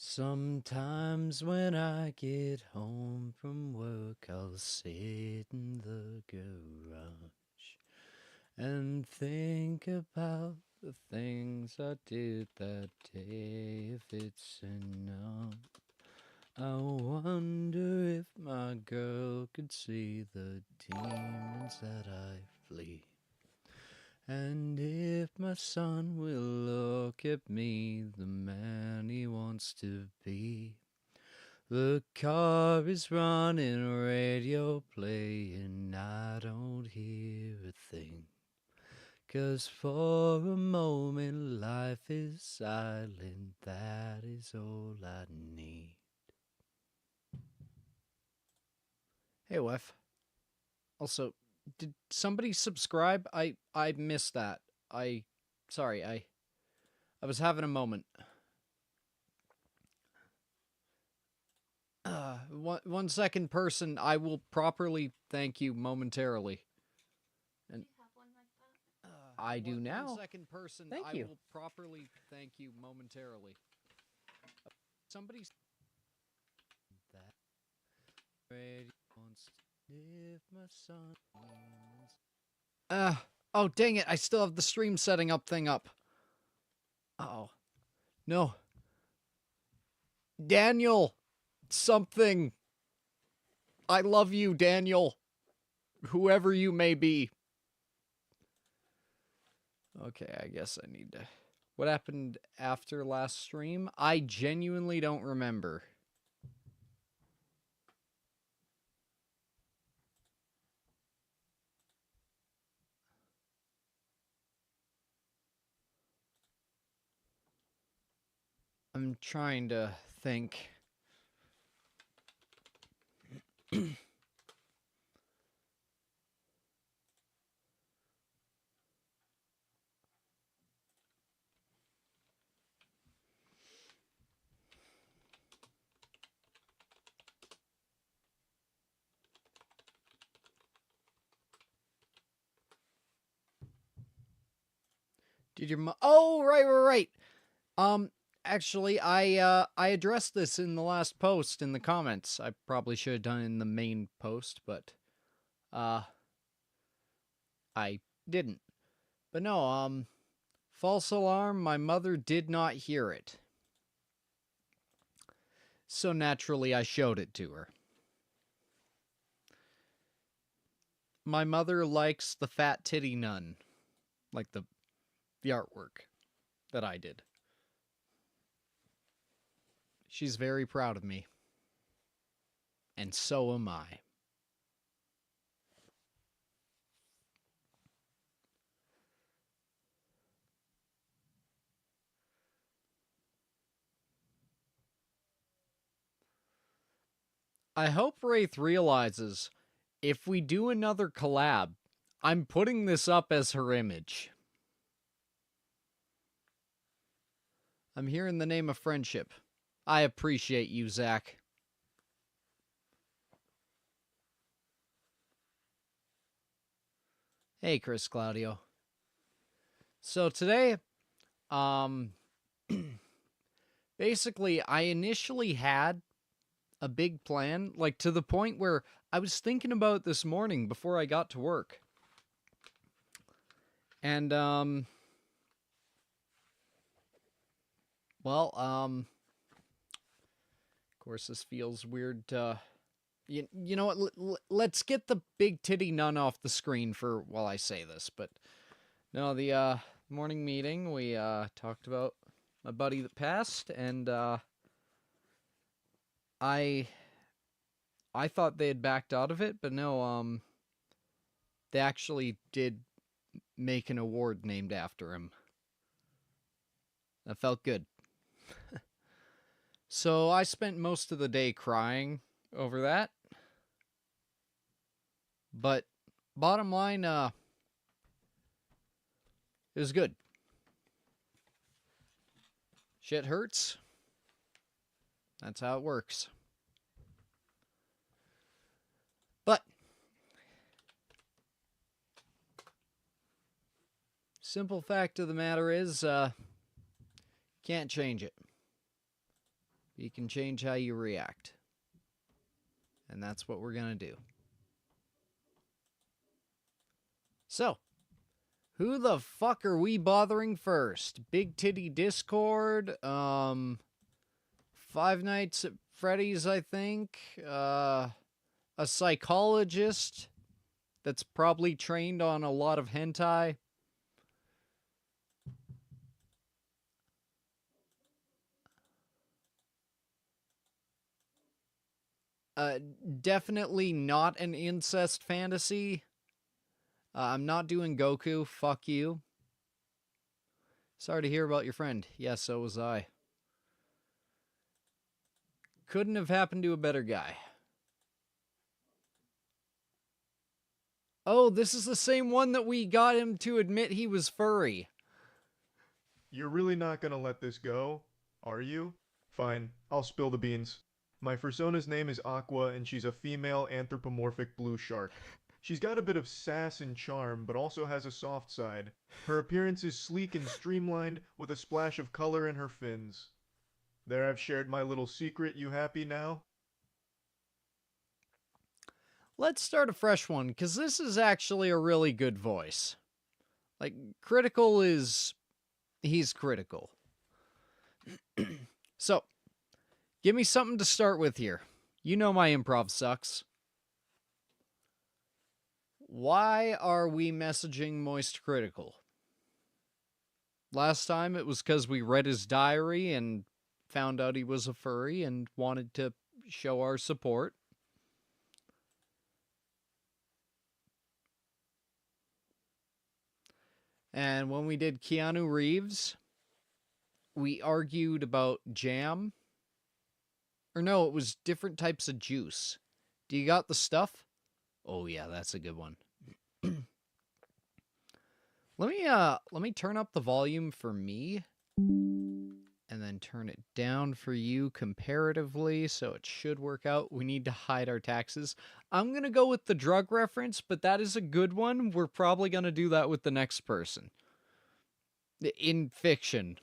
Sometimes when I get home from work, I'll sit in the garage and think about the things I did that day, if it's enough. I wonder if my girl could see the demons that I flee. And if my son will look at me, the man he wants to be. The car is running, radio playing, I don't hear a thing. 'Cause for a moment life is silent, that is all I need. Hey, wife. Also, did somebody subscribe? I missed that. Sorry, I was having a moment. One second, person. I will properly thank you momentarily. And I do now. 1 second, person. Thank you. I will properly thank you momentarily. Somebody's that radio wants to if my son. Oh dang it! I still have the stream setting up thing up. Oh, no. Daniel, something. I love you, Daniel. Whoever you may be. Okay, I guess I need to... What happened after last stream? I genuinely don't remember. I'm trying to think. Did your oh, right. Actually, I addressed this in the last post in the comments. I probably should have done it in the main post, but I didn't. But no, false alarm, my mother did not hear it. So naturally, I showed it to her. My mother likes the fat titty nun, like the artwork that I did. She's very proud of me. And so am I. I hope Wraith realizes if we do another collab, I'm putting this up as her image. I'm here in the name of friendship. I appreciate you, Zach. Hey, Chris Claudio. So today, basically, I initially had a big plan, like to the point where I was thinking about it this morning before I got to work. And, well, of course, this feels weird. You know what? Let's get the big titty nun off the screen for while I say this. But no, the morning meeting, we talked about my buddy that passed, and I thought they had backed out of it, but no, they actually did make an award named after him. That felt good. So I spent most of the day crying over that. But bottom line, it was good. Shit hurts. That's how it works. But simple fact of the matter is, can't change it. You can change how you react. And that's what we're going to do. So, who the fuck are we bothering first? Big Titty Discord, Five Nights at Freddy's, I think, a psychologist that's probably trained on a lot of hentai. Definitely not an incest fantasy. I'm not doing Goku. Fuck you. Sorry to hear about your friend. Yes, so was I. Couldn't have happened to a better guy. Oh, this is the same one that we got him to admit he was furry. You're really not gonna let this go, are you? Fine, I'll spill the beans. My persona's name is Aqua, and she's a female anthropomorphic blue shark. She's got a bit of sass and charm, but also has a soft side. Her appearance is sleek and streamlined, with a splash of color in her fins. There, I've shared my little secret. You happy now? Let's start a fresh one, because this is actually a really good voice. Like, Critical is... he's critical. So, give me something to start with here. You know my improv sucks. Why are we messaging Moist Critical? Last time it was because we read his diary and found out he was a furry and wanted to show our support. And when we did Keanu Reeves, we argued about jam. Or no, it was different types of juice. Do you got the stuff? Oh yeah, that's a good one. Let me turn up the volume for me and then turn it down for you comparatively, so it should work out. We need to hide our taxes. I'm going to go with the drug reference, but that is a good one. We're probably going to do that with the next person. In fiction.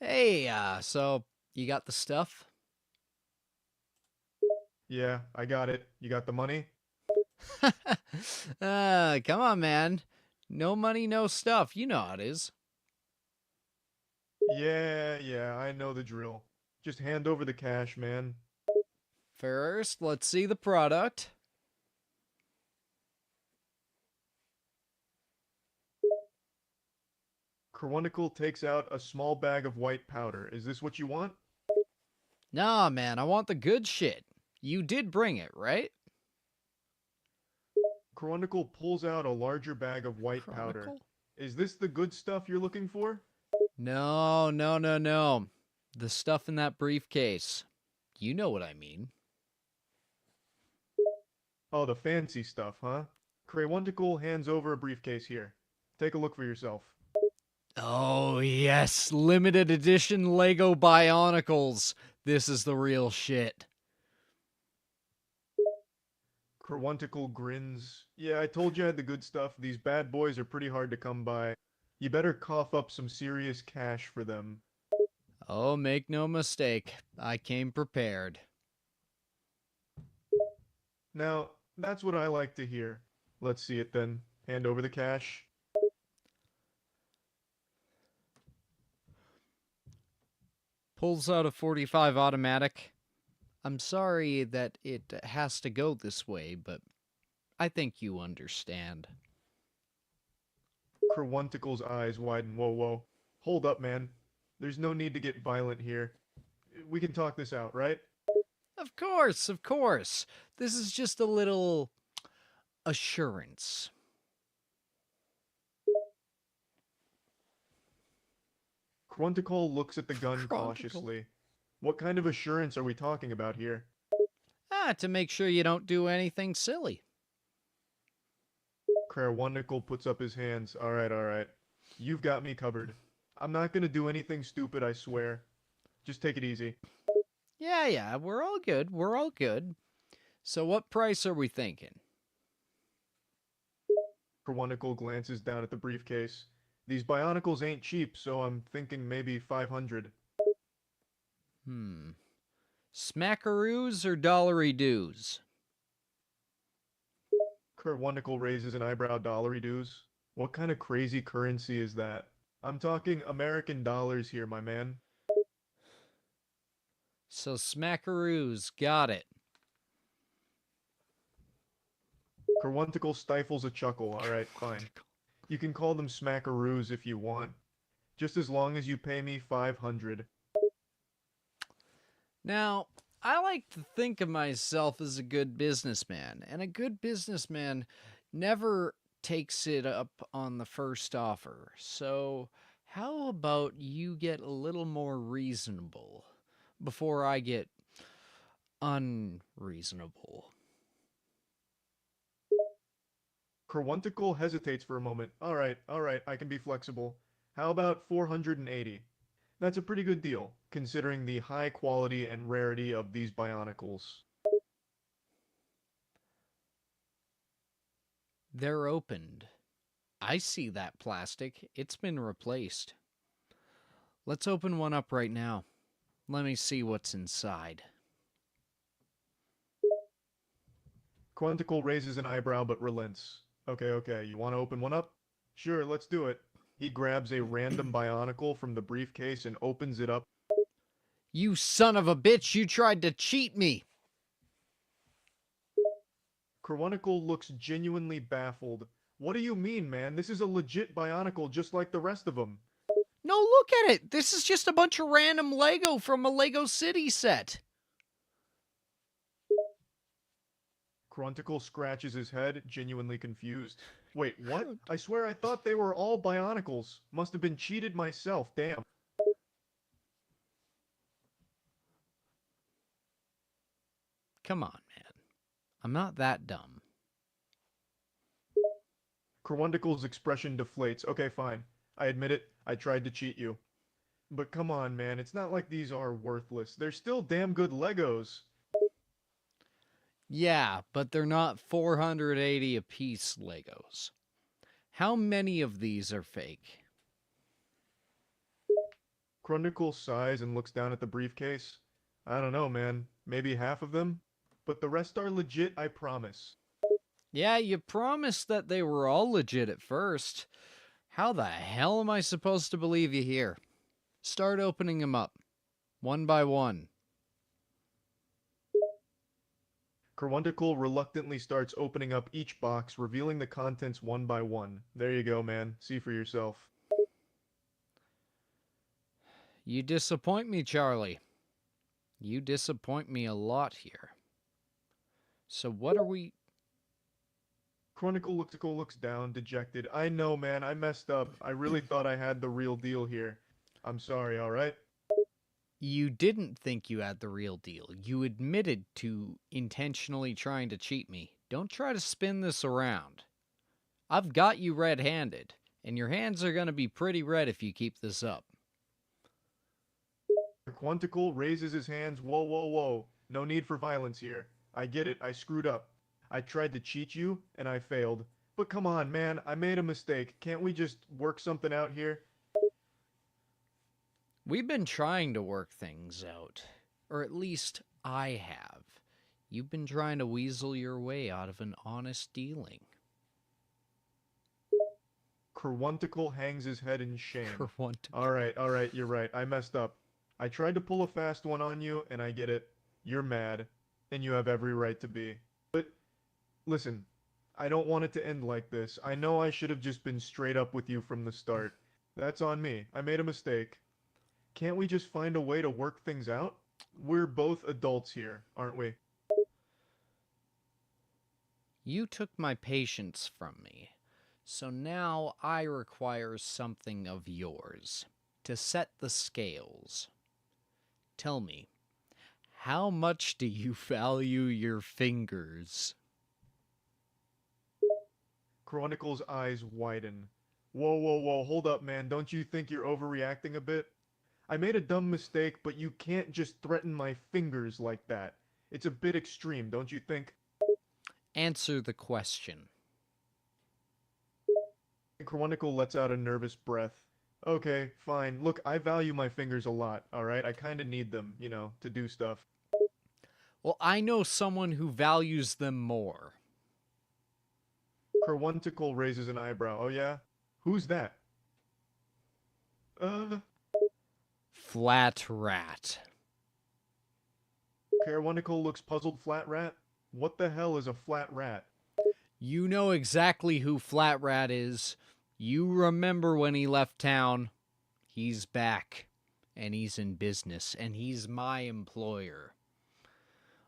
Hey, so you got the stuff? Yeah, I got it. You got the money? Come on, man. No money, no stuff. You know how it is. Yeah, I know the drill. Just hand over the cash, man. First, let's see the product. Chronicle takes out a small bag of white powder. Is this what you want? Nah, man, I want the good shit. You did bring it, right? Chronicle pulls out a larger bag of white powder. Chronicle? Is this the good stuff you're looking for? No. The stuff in that briefcase. You know what I mean. Oh, the fancy stuff, huh? Craywonticle hands over a briefcase here. Take a look for yourself. Oh, yes. Limited edition Lego Bionicles. This is the real shit. Craywonticle grins. Yeah, I told you I had the good stuff. These bad boys are pretty hard to come by. You better cough up some serious cash for them. Oh, make no mistake. I came prepared. Now, that's what I like to hear. Let's see it then. Hand over the cash. Pulls out a .45 automatic. I'm sorry that it has to go this way, but I think you understand. Craywonticle's eyes widen. Whoa. Hold up, man. There's no need to get violent here. We can talk this out, right? Of course. This is just a little assurance. Chronicle looks at the gun cautiously. What kind of assurance are we talking about here? To make sure you don't do anything silly. Craywonticle puts up his hands. Alright. You've got me covered. I'm not gonna do anything stupid, I swear. Just take it easy. Yeah, we're all good. So what price are we thinking? Craywonticle glances down at the briefcase. These bionicles ain't cheap, so I'm thinking maybe 500. Smackaroos or dollary doos? Kerwunicle raises an eyebrow. Dollary dues? What kind of crazy currency is that? I'm talking American dollars here, my man. So smackaroos, got it. Kerwunticle stifles a chuckle. Alright, fine. You can call them smackaroos if you want. Just as long as you pay me 500. Now, I like to think of myself as a good businessman, and a good businessman never takes it up on the first offer. So, how about you get a little more reasonable before I get unreasonable? Kerwunticle hesitates for a moment. Alright, I can be flexible. How about 480? That's a pretty good deal, considering the high quality and rarity of these bionicles. They're opened. I see that plastic. It's been replaced. Let's open one up right now. Let me see what's inside. Quanticle raises an eyebrow but relents. Okay, you want to open one up? Sure, let's do it. He grabs a random bionicle from the briefcase and opens it up. You son of a bitch, you tried to cheat me! Kerwunicle looks genuinely baffled. What do you mean, man? This is a legit bionicle just like the rest of them. No, look at it! This is just a bunch of random Lego from a Lego City set. Kerwunicle scratches his head, genuinely confused. Wait, what? I swear I thought they were all bionicles. Must have been cheated myself, damn. Come on, man. I'm not that dumb. Kerwunicle's expression deflates. Okay, fine. I admit it, I tried to cheat you. But come on, man, it's not like these are worthless. They're still damn good Legos. Yeah, but they're not 480 apiece Legos. How many of these are fake? Chronicle sighs and looks down at the briefcase. I don't know, man. Maybe half of them? But the rest are legit, I promise. Yeah, you promised that they were all legit at first. How the hell am I supposed to believe you here? Start opening them up, one by one. Kerwunticle reluctantly starts opening up each box, revealing the contents one by one. There you go, man. See for yourself. You disappoint me, Charlie. You disappoint me a lot here. So what are we... Chronicle looks down, dejected. I know, man. I messed up. I really thought I had the real deal here. I'm sorry, alright? You didn't think you had the real deal. You admitted to intentionally trying to cheat me. Don't try to spin this around. I've got you red-handed, and your hands are going to be pretty red if you keep this up. Quanticle raises his hands. Whoa. No need for violence here. I get it. I screwed up. I tried to cheat you, and I failed. But come on, man. I made a mistake. Can't we just work something out here? We've been trying to work things out. Or at least I have. You've been trying to weasel your way out of an honest dealing. Kerwunticle hangs his head in shame. Kerwunticle. Alright, you're right. I messed up. I tried to pull a fast one on you, and I get it. You're mad, and you have every right to be. But, listen, I don't want it to end like this. I know I should have just been straight up with you from the start. That's on me. I made a mistake. Can't we just find a way to work things out? We're both adults here, aren't we? You took my patience from me. So now I require something of yours to set the scales. Tell me, how much do you value your fingers? Chronicle's eyes widen. Whoa, hold up, man. Don't you think you're overreacting a bit? I made a dumb mistake, but you can't just threaten my fingers like that. It's a bit extreme, don't you think? Answer the question. Chronicle lets out a nervous breath. Okay, fine. Look, I value my fingers a lot, alright? I kinda need them, to do stuff. Well, I know someone who values them more. Chronicle raises an eyebrow. Oh yeah? Who's that? Uh, Flat rat. Chronicle looks puzzled. Flat rat? What the hell is a flat rat? You know exactly who Flat Rat is. You remember when he left town. He's back. And he's in business. And he's my employer.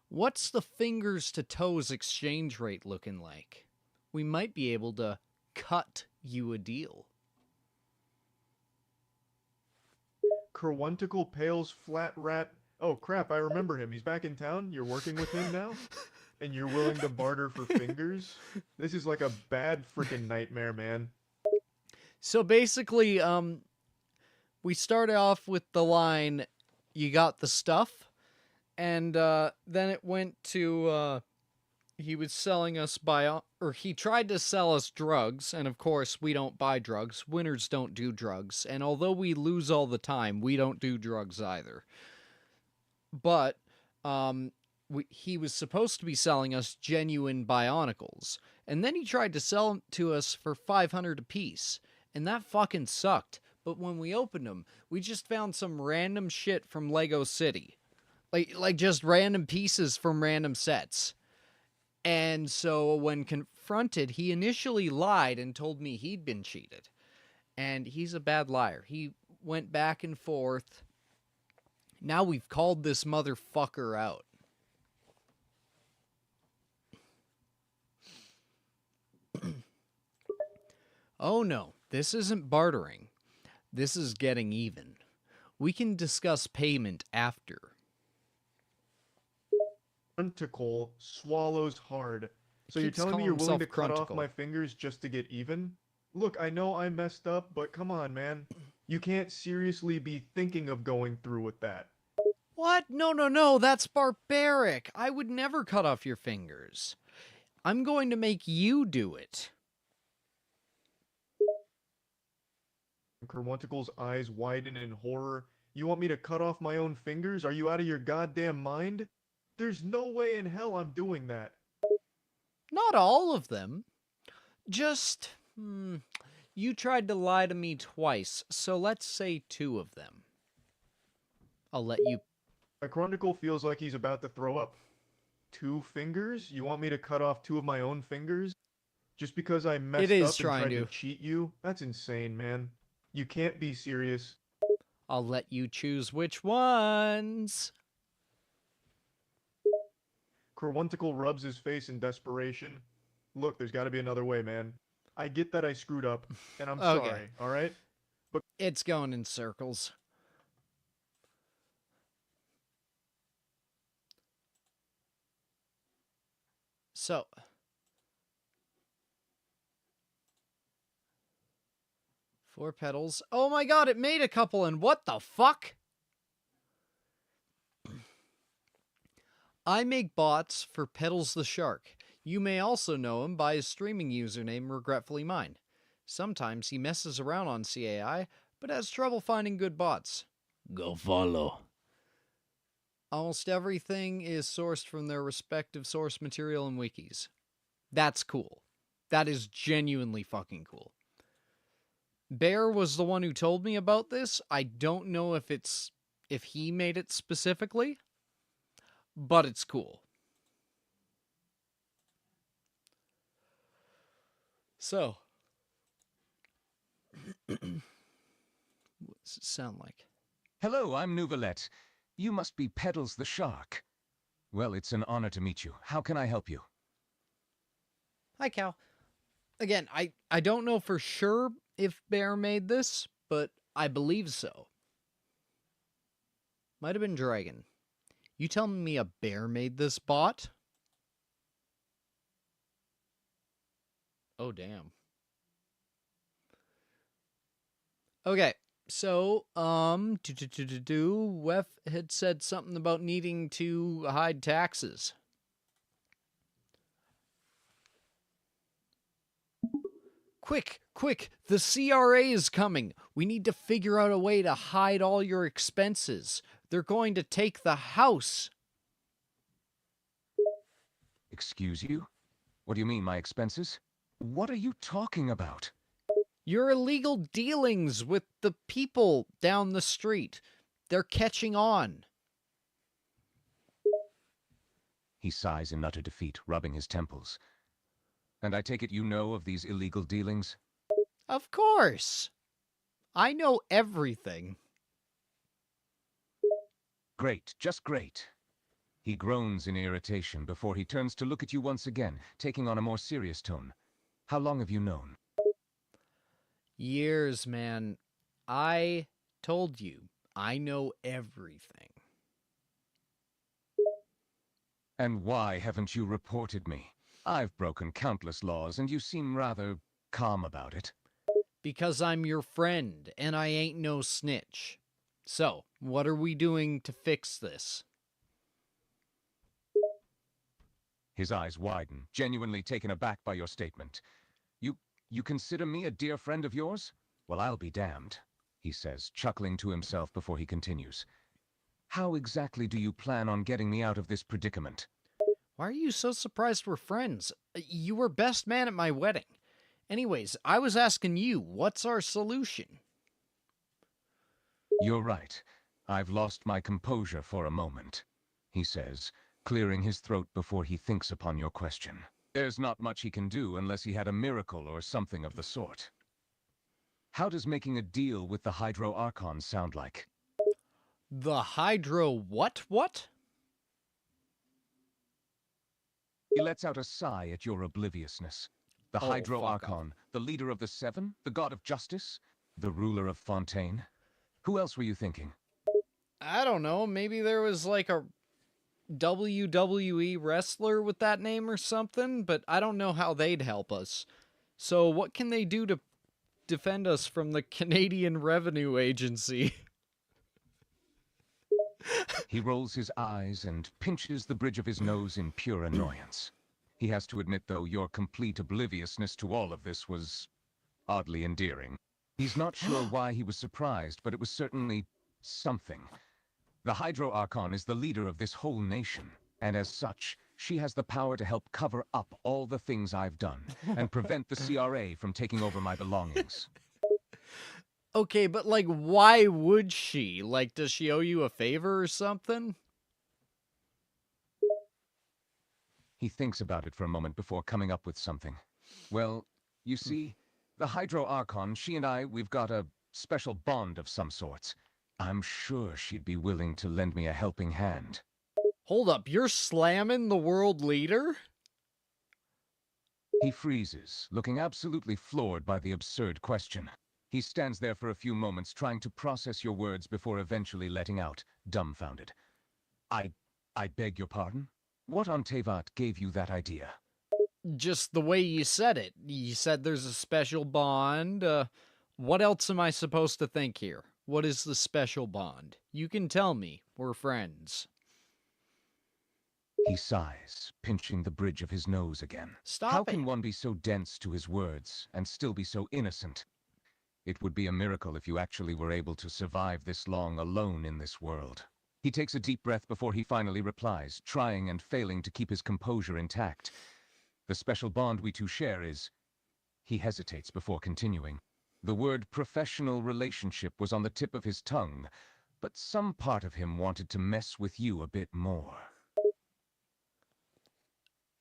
What's the fingers to toes exchange rate looking like? We might be able to cut you a deal. Chronicle pales flat rat. Oh crap, I remember him. He's back in town? You're working with him now? And you're willing to barter for fingers? This is like a bad freaking nightmare, man. So basically, we start off with the line, you got the stuff, and then it went to, he was selling us he tried to sell us drugs, and of course we don't buy drugs. Winners don't do drugs, and although we lose all the time, we don't do drugs either. But, he was supposed to be selling us genuine bionicles, and then he tried to sell them to us for 500 apiece, and that fucking sucked. But when we opened them, we just found some random shit from Lego City. Like just random pieces from random sets. And so when confronted, he initially lied and told me he'd been cheated. And he's a bad liar. He went back and forth. Now we've called this motherfucker out. Oh no, this isn't bartering. This is getting even. We can discuss payment after. Crunticle swallows hard. So you're Keeps telling me calling you're willing to himself cut off Crunticle. my fingers just to get even? Look, I know I messed up, but come on, man. You can't seriously be thinking of going through with that. What? No, that's barbaric. I would never cut off your fingers. I'm going to make you do it. Chroniticle's eyes widen in horror. You want me to cut off my own fingers? Are you out of your goddamn mind? There's no way in hell I'm doing that. Not all of them. Just, you tried to lie to me twice, so let's say 2 of them. I'll let you... My Chronicle feels like he's about to throw up. 2 fingers? You want me to cut off 2 of my own fingers? Just because I messed is up and trying tried to. to cheat you? That's insane, man. You can't be serious. I'll let you choose which ones. Chronicle rubs his face in desperation. Look, there's gotta be another way, man. I get that I screwed up, and I'm Okay. sorry, alright? But It's going in circles. So... 4 petals. Oh my god, it made a couple, and what the fuck? I make bots for Peddles the Shark. You may also know him by his streaming username, Regretfully Mine. Sometimes he messes around on CAI, but has trouble finding good bots. Go follow. Almost everything is sourced from their respective source material and wikis. That's cool. That is genuinely fucking cool. Bear was the one who told me about this. I don't know if he made it specifically, but it's cool. So, what does it sound like? Hello, I'm Nouvelette. You must be Peddles the Shark. Well, it's an honor to meet you. How can I help you? Hi, Cal. Again, I don't know for sure if Bear made this, but I believe so. Might have been Dragon. You telling me a bear made this bot? Oh, damn. Okay, so, Wef had said something about needing to hide taxes. Quick, quick, the CRA is coming. We need to figure out a way to hide all your expenses. They're going to take the house. Excuse you? What do you mean, my expenses? What are you talking about? Your illegal dealings with the people down the street. They're catching on. He sighs in utter defeat, rubbing his temples. And I take it you know of these illegal dealings? Of course. I know everything. Great, just great. He groans in irritation before he turns to look at you once again, taking on a more serious tone. How long have you known? Years, man. I told you, I know everything. And why haven't you reported me? I've broken countless laws, and you seem rather calm about it. Because I'm your friend, and I ain't no snitch. So, what are we doing to fix this? His eyes widen, genuinely taken aback by your statement. You consider me a dear friend of yours? Well, I'll be damned, he says, chuckling to himself before he continues. How exactly do you plan on getting me out of this predicament? Why are you so surprised we're friends? You were best man at my wedding. Anyways, I was asking you, what's our solution? You're right. I've lost my composure for a moment, he says, clearing his throat before he thinks upon your question. There's not much he can do unless he had a miracle or something of the sort. How does making a deal with the Hydro Archon sound like? The Hydro what? He lets out a sigh at your obliviousness. The Hydro Archon, the leader of the Seven, the god of justice, the ruler of Fontaine. Who else were you thinking? I don't know, maybe there was like a WWE wrestler with that name or something, but I don't know how they'd help us. So what can they do to defend us from the Canadian Revenue Agency? He rolls his eyes and pinches the bridge of his nose in pure annoyance. He has to admit, though, your complete obliviousness to all of this was oddly endearing. He's not sure why he was surprised, but it was certainly something. The Hydro Archon is the leader of this whole nation, and as such, she has the power to help cover up all the things I've done and prevent the CRA from taking over my belongings. Okay, but like, why would she? Like, does she owe you a favor or something? He thinks about it for a moment before coming up with something. Well, you see, the Hydro Archon, she and we've got a special bond of some sorts. I'm sure she'd be willing to lend me a helping hand. Hold up, you're slamming the world leader? He freezes, looking absolutely floored by the absurd question. He stands there for a few moments trying to process your words before eventually letting out, dumbfounded. I beg your pardon? What on Tevat gave you that idea? Just the way you said it. You said there's a special bond. What else am I supposed to think here? What is the special bond? You can tell me. We're friends. He sighs, pinching the bridge of his nose again. Stop How it. can one be so dense to his words and still be so innocent? It would be a miracle if you actually were able to survive this long alone in this world. He takes a deep breath before he finally replies, trying and failing to keep his composure intact. The special bond we two share is... He hesitates before continuing. The word professional relationship was on the tip of his tongue, but some part of him wanted to mess with you a bit more.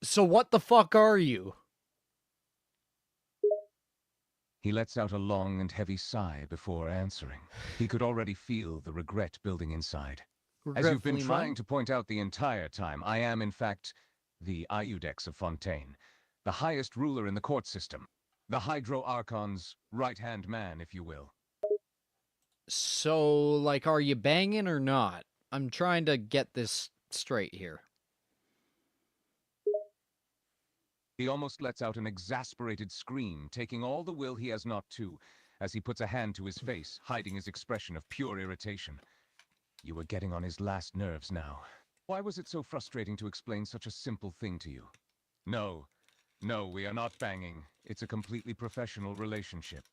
So what the fuck are you? He lets out a long and heavy sigh before answering. He could already feel the regret building inside. As you've been trying to point out the entire time, I am, in fact, the Iudex of Fontaine, the highest ruler in the court system. The Hydro Archon's right-hand man, if you will. So, like, are you banging or not? I'm trying to get this straight here. He almost lets out an exasperated scream, taking all the will he has not to, as he puts a hand to his face, hiding his expression of pure irritation. You were getting on his last nerves now. Why was it so frustrating to explain such a simple thing to you? No, No, we are not banging. It's a completely professional relationship.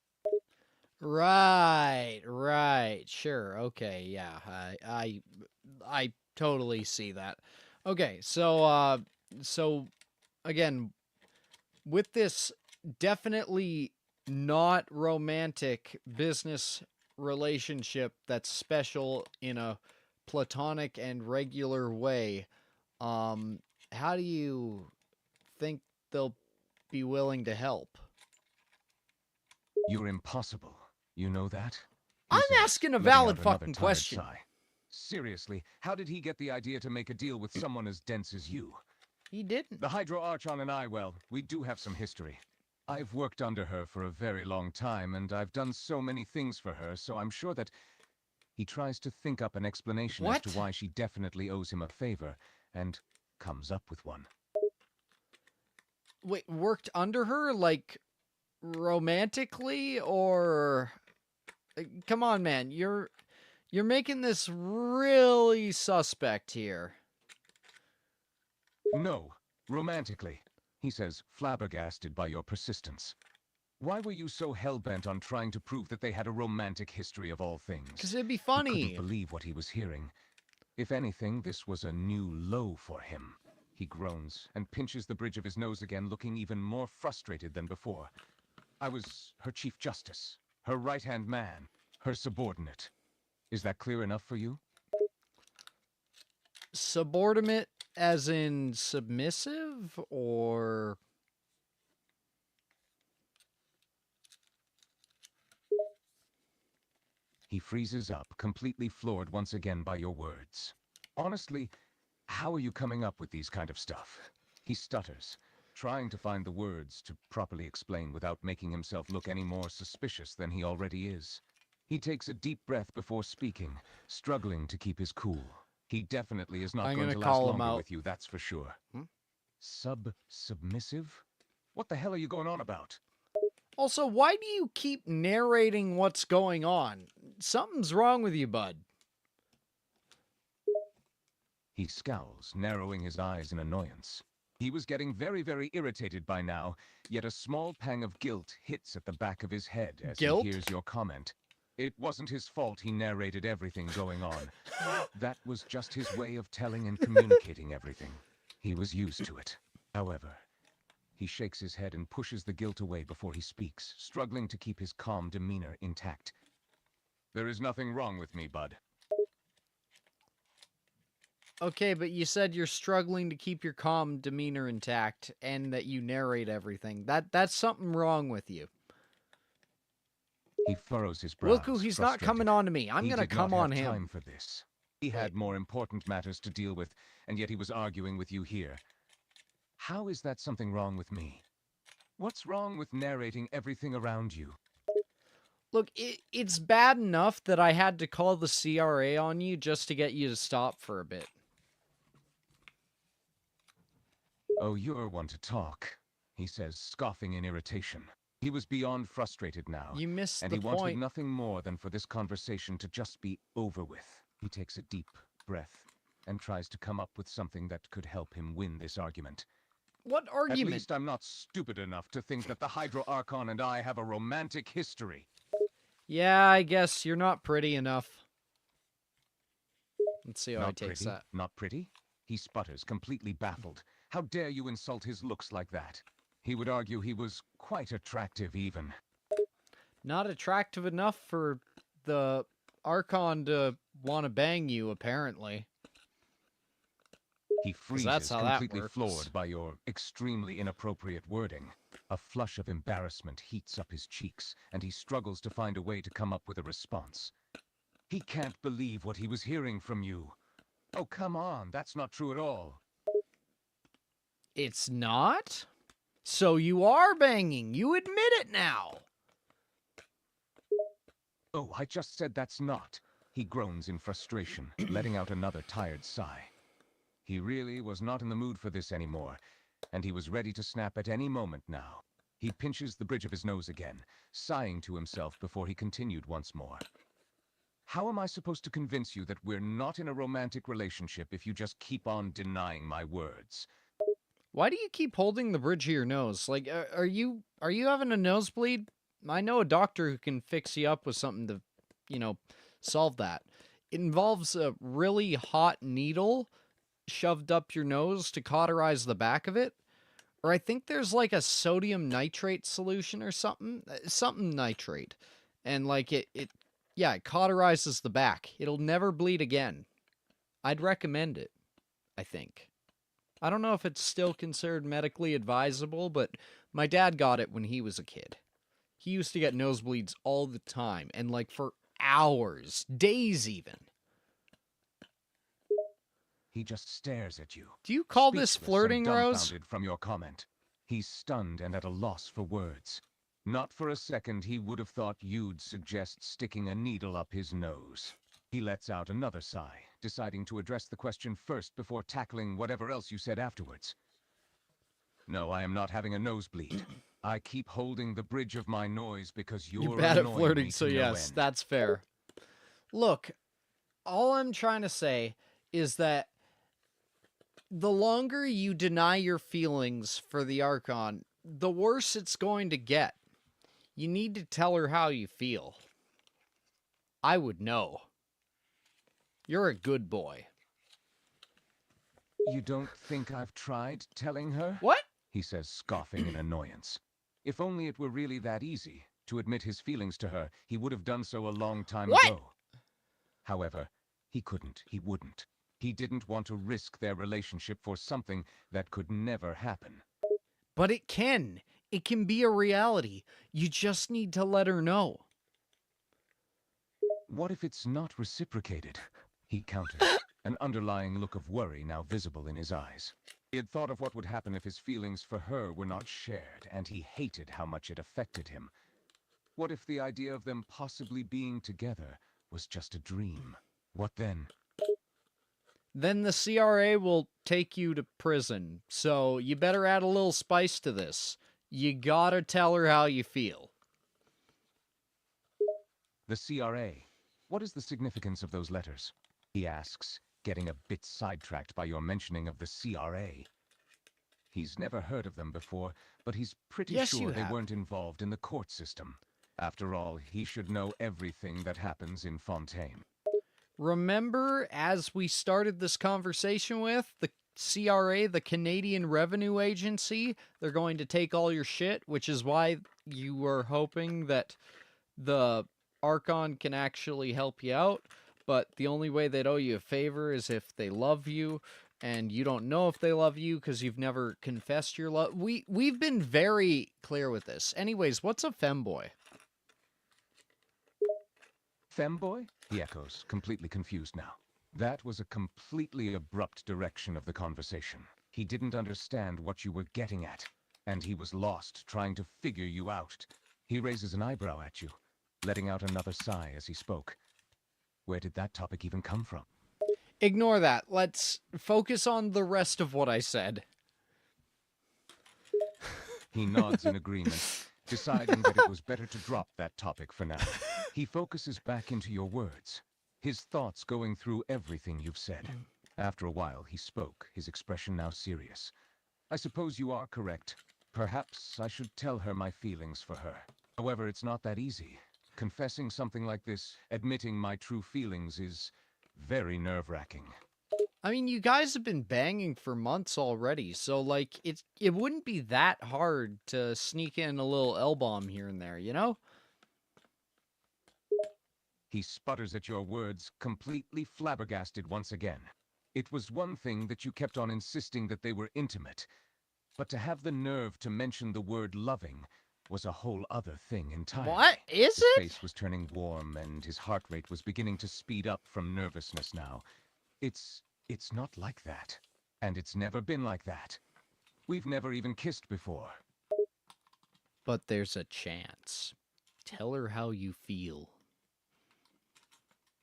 Right, right, sure, okay, yeah, I totally see that. Okay, so again, with this definitely not romantic business relationship that's special in a platonic and regular way, how do you think they'll be willing to help? You're impossible. You know that? He I'm says, asking a letting valid out another fucking tired question. sigh. Seriously, how did he get the idea to make a deal with someone as dense as you? He didn't. The Hydro Archon and I, well, we do have some history. I've worked under her for a very long time, and I've done so many things for her, so I'm sure that he tries to think up an explanation as to What? why she definitely owes him a favor, and comes up with one. Wait, worked under her, like romantically, or come on, man, you're making this really suspect here. No, romantically, he says, flabbergasted by your persistence. Why were you so hell-bent on trying to prove that they had a romantic history of all things? Because it'd be He funny. couldn't believe what he was hearing. If anything, this was a new low for him. He groans and pinches the bridge of his nose again, looking even more frustrated than before. I was her Chief Justice, her right-hand man, her subordinate. Is that clear enough for you? Subordinate as in submissive, or... He freezes up, completely floored once again by your words. Honestly, how are you coming up with these kind of stuff? He stutters, trying to find the words to properly explain without making himself look any more suspicious than he already is. He takes a deep breath before speaking, struggling to keep his cool. He definitely is not I'm going gonna to last call him longer out. with you, that's for sure. Hmm? Submissive? What the hell are you going on about? Also, why do you keep narrating what's going on? Something's wrong with you, bud. He scowls, narrowing his eyes in annoyance. He was getting very, very irritated by now, yet a small pang of guilt hits at the back of his head as Guilt? he hears your comment. It wasn't his fault he narrated everything going on. That was just his way of telling and communicating everything. He was used to it. However, he shakes his head and pushes the guilt away before he speaks, struggling to keep his calm demeanor intact. There is nothing wrong with me, bud. Okay, but you said you're struggling to keep your calm demeanor intact and that you narrate everything. That's something wrong with you. He furrows his brows. Wilku, he's not frustrated. coming on to me. I'm He gonna did come not on have him. time for this. He had more important matters to deal with, and yet he was arguing with you here. How is that something wrong with me? What's wrong with narrating everything around you? Look, it's bad enough that I had to call the CRA on you just to get you to stop for a bit. Oh, you're one to talk, he says, scoffing in irritation. He was beyond frustrated now, You missed and the he wanted point. nothing more than for this conversation to just be over with. He takes a deep breath and tries to come up with something that could help him win this argument. What argument? At least I'm not stupid enough to think that the Hydro Archon and I have a romantic history. Yeah, I guess you're not pretty enough. Let's see how he Not takes pretty? that. Not pretty? He sputters, completely baffled. How dare you insult his looks like that? He would argue he was quite attractive even. Not attractive enough for the Archon to want to bang you, apparently. He freezes, that's how that completely works. floored by your extremely inappropriate wording. A flush of embarrassment heats up his cheeks, and he struggles to find a way to come up with a response. He can't believe what he was hearing from you. Oh, come on, that's not true at all. It's not? So you are banging. You admit it now. Oh, I just said that's not. He groans in frustration, letting out another tired sigh. He really was not in the mood for this anymore, and he was ready to snap at any moment now. He pinches the bridge of his nose again, sighing to himself before he continued once more. How am I supposed to convince you that we're not in a romantic relationship if you just keep on denying my words? Why do you keep holding the bridge of your nose? Like, are you having a nosebleed? I know a doctor who can fix you up with something to, solve that. It involves a really hot needle shoved up your nose to cauterize the back of it. Or I think there's like a sodium nitrate solution or something. Something nitrate. And like it cauterizes the back. It'll never bleed again. I'd recommend it, I think. I don't know if it's still considered medically advisable, but my dad got it when he was a kid. He used to get nosebleeds all the time, and like for hours, days even. He just stares at you. Do you call this speechless flirting, and Rose? dumbfounded from your comment. He's stunned and at a loss for words. Not for a second he would have thought you'd suggest sticking a needle up his nose. He lets out another sigh, deciding to address the question first before tackling whatever else you said afterwards. No, I am not having a nosebleed. I keep holding the bridge of my nose because You're bad at annoying flirting, me so to no yes, end. that's fair. Look, all I'm trying to say is that the longer you deny your feelings for the Archon, the worse it's going to get. You need to tell her how you feel. I would know. You're a good boy. You don't think I've tried telling her? What? He says, scoffing in annoyance. If only it were really that easy to admit his feelings to her, he would have done so a long time ago. However, he couldn't, he wouldn't. He didn't want to risk their relationship for something that could never happen. But it can. It can be a reality. You just need to let her know. What if it's not reciprocated? He countered, an underlying look of worry now visible in his eyes. He had thought of what would happen if his feelings for her were not shared, and he hated how much it affected him. What if the idea of them possibly being together was just a dream? What then? Then the CRA will take you to prison. So you better add a little spice to this. You gotta tell her how you feel. The CRA. What is the significance of those letters? He asks, getting a bit sidetracked by your mentioning of the CRA. He's never heard of them before, but he's pretty sure they weren't involved in the court system. After all, he should know everything that happens in Fontaine. Remember, as we started this conversation with, the CRA, the Canadian Revenue Agency, they're going to take all your shit, which is why you were hoping that the Archon can actually help you out, but the only way they'd owe you a favor is if they love you, and you don't know if they love you because you've never confessed your love. We've been very clear with this. Anyways, what's a femboy? Femboy? He echoes, completely confused now. That was a completely abrupt direction of the conversation. He didn't understand what you were getting at, and he was lost trying to figure you out. He raises an eyebrow at you, letting out another sigh as he spoke. Where did that topic even come from? Ignore that. Let's focus on the rest of what I said. He nods in agreement, deciding that it was better to drop that topic for now. He focuses back into your words, his thoughts going through everything you've said. After a while, he spoke, his expression now serious. I suppose you are correct. Perhaps I should tell her my feelings for her. However, it's not that easy. Confessing something like this, admitting my true feelings, is very nerve-wracking. I mean, you guys have been banging for months already, so, like, it wouldn't be that hard to sneak in a little L-bomb here and there, you know? He sputters at your words, completely flabbergasted once again. It was one thing that you kept on insisting that they were intimate, but to have the nerve to mention the word loving was a whole other thing entirely. What? Is His it? face was turning warm, and his heart rate was beginning to speed up from nervousness now. It's not like that. And it's never been like that. We've never even kissed before. But there's a chance. Tell her how you feel.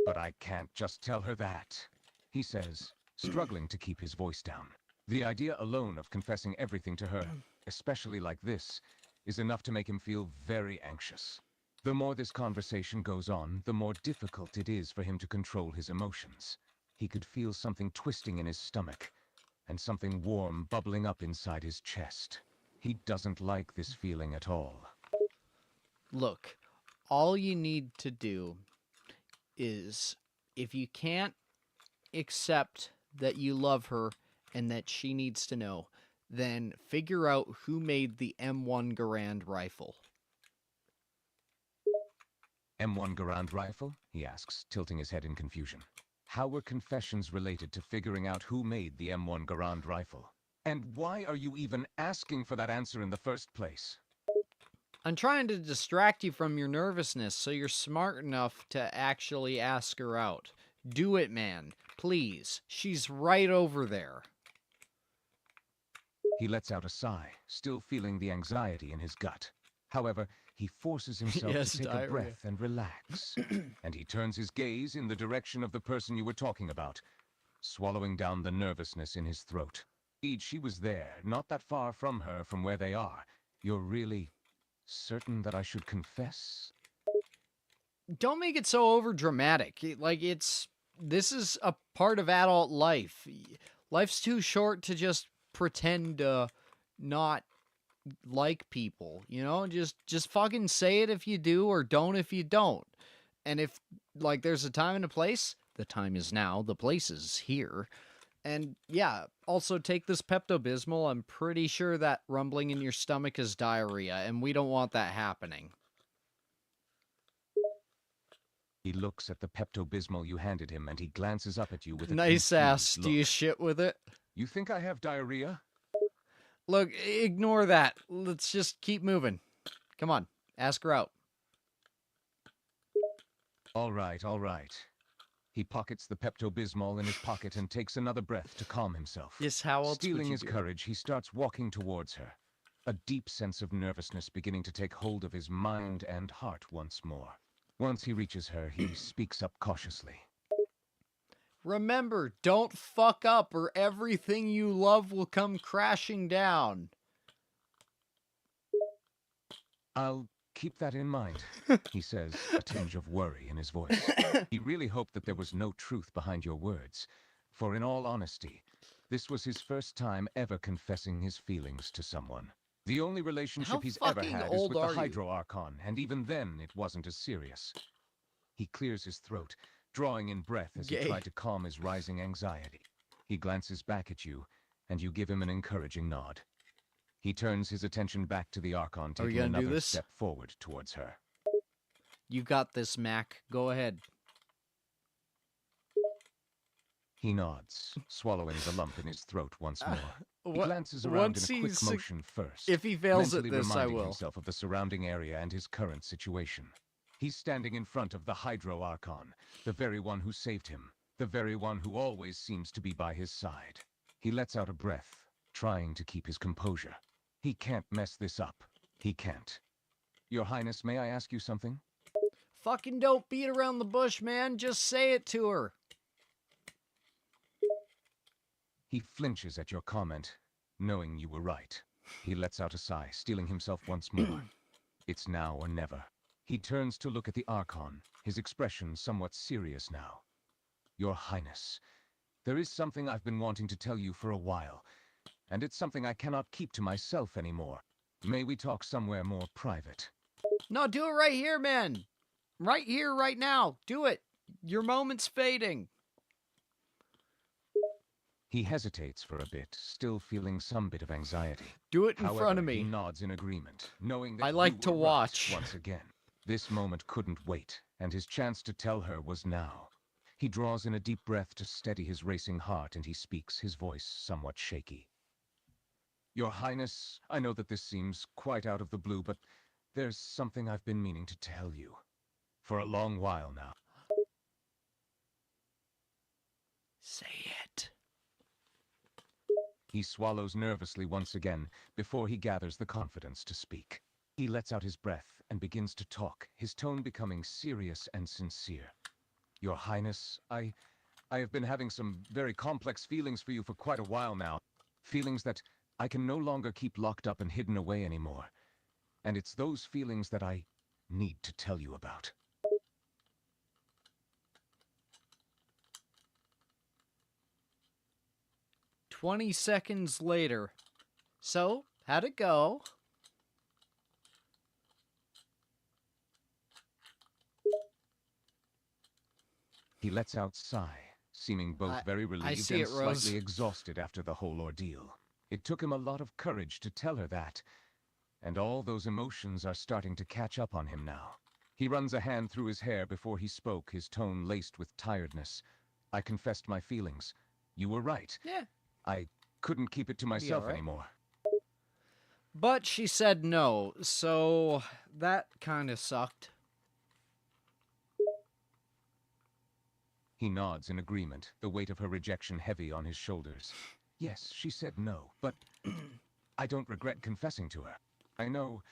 But I can't just tell her that, he says, struggling to keep his voice down. The idea alone of confessing everything to her, especially like this, is enough to make him feel very anxious. The more this conversation goes on, the more difficult it is for him to control his emotions. He could feel something twisting in his stomach, and something warm bubbling up inside his chest. He doesn't like this feeling at all. Look, all you need to do is, if you can't accept that you love her and that she needs to know, then figure out who made the M1 Garand rifle. M1 Garand rifle? He asks, tilting his head in confusion. How were confessions related to figuring out who made the M1 Garand rifle? And why are you even asking for that answer in the first place? I'm trying to distract you from your nervousness so you're smart enough to actually ask her out. Do it, man. Please. She's right over there. He lets out a sigh, still feeling the anxiety in his gut. However, he forces himself Yes, to take diarrhea. a breath and relax. And he turns his gaze in the direction of the person you were talking about, swallowing down the nervousness in his throat. Indeed, she was there, not that far from her from where they are. You're really certain that I should confess? Don't make it so over dramatic. This is a part of adult life. Life's too short to just pretend to not like people, you know? Just fucking say it if you do, or don't if you don't. And if, like, there's a time and a place, the time is now, the place is here. And yeah, also take this Pepto-Bismol. I'm pretty sure that rumbling in your stomach is diarrhea, and we don't want that happening. He looks at the Pepto-Bismol you handed him, and he glances up at you with a Nice ass. confused Do you look. shit with it? You think I have diarrhea? Look, ignore that. Let's just keep moving. Come on, ask her out. All right, all right. He pockets the Pepto-Bismol in his pocket and takes another breath to calm himself. Yes, how else Stealing would you his do it? courage, he starts walking towards her, a deep sense of nervousness beginning to take hold of his mind and heart once more. Once he reaches her, he speaks up cautiously. Remember, don't fuck up or everything you love will come crashing down. I'll keep that in mind, he says, a tinge of worry in his voice. He really hoped that there was no truth behind your words, for in all honesty, this was his first time ever confessing his feelings to someone. The only relationship How he's ever fucking had is old with the are you? Hydro Archon, and even then it wasn't as serious. He clears his throat, drawing in breath as he Gay. tried to calm his rising anxiety. He glances back at you, and you give him an encouraging nod. He turns his attention back to the Archon, Are we taking gonna do another this? step forward towards her. You got this, Mac. Go ahead. He nods, swallowing the lump in his throat once more. He What- glances around once in a quick he's- motion first, If he fails at mentally this, I reminding will. himself of the surrounding area and his current situation. He's standing in front of the Hydro Archon, the very one who saved him, the very one who always seems to be by his side. He lets out a breath, trying to keep his composure. He can't mess this up. He can't. Your Highness, may I ask you something? Fucking don't beat around the bush, man. Just say it to her. He flinches at your comment, knowing you were right. He lets out a sigh, steeling himself once more. It's now or never. He turns to look at the Archon, his expression somewhat serious now. Your Highness, there is something I've been wanting to tell you for a while, and it's something I cannot keep to myself anymore. May we talk somewhere more private? No, do it right here, man. Right here, right now. Do it. Your moment's fading. He hesitates for a bit, still feeling some bit of anxiety. Do it in However, front of he me. nods in agreement, knowing that I like you to were right watch. once again. This moment couldn't wait, and his chance to tell her was now. He draws in a deep breath to steady his racing heart, and he speaks, his voice somewhat shaky. Your Highness, I know that this seems quite out of the blue, but there's something I've been meaning to tell you. For a long while now. Say it. He swallows nervously once again, before he gathers the confidence to speak. He lets out his breath and begins to talk, his tone becoming serious and sincere. Your Highness, I have been having some very complex feelings for you for quite a while now. Feelings that I can no longer keep locked up and hidden away anymore. And it's those feelings that I need to tell you about. 20 seconds later. So, how'd it go? He lets out a sigh, seeming both very relieved see and it, Rose. slightly exhausted after the whole ordeal. It took him a lot of courage to tell her that, and all those emotions are starting to catch up on him now. He runs a hand through his hair before he spoke, his tone laced with tiredness. I confessed my feelings. You were right. Yeah. I couldn't keep it to myself alright. anymore. But she said no, so that kind of sucked. He nods in agreement, the weight of her rejection heavy on his shoulders. Yes, she said no, but I don't regret confessing to her. I know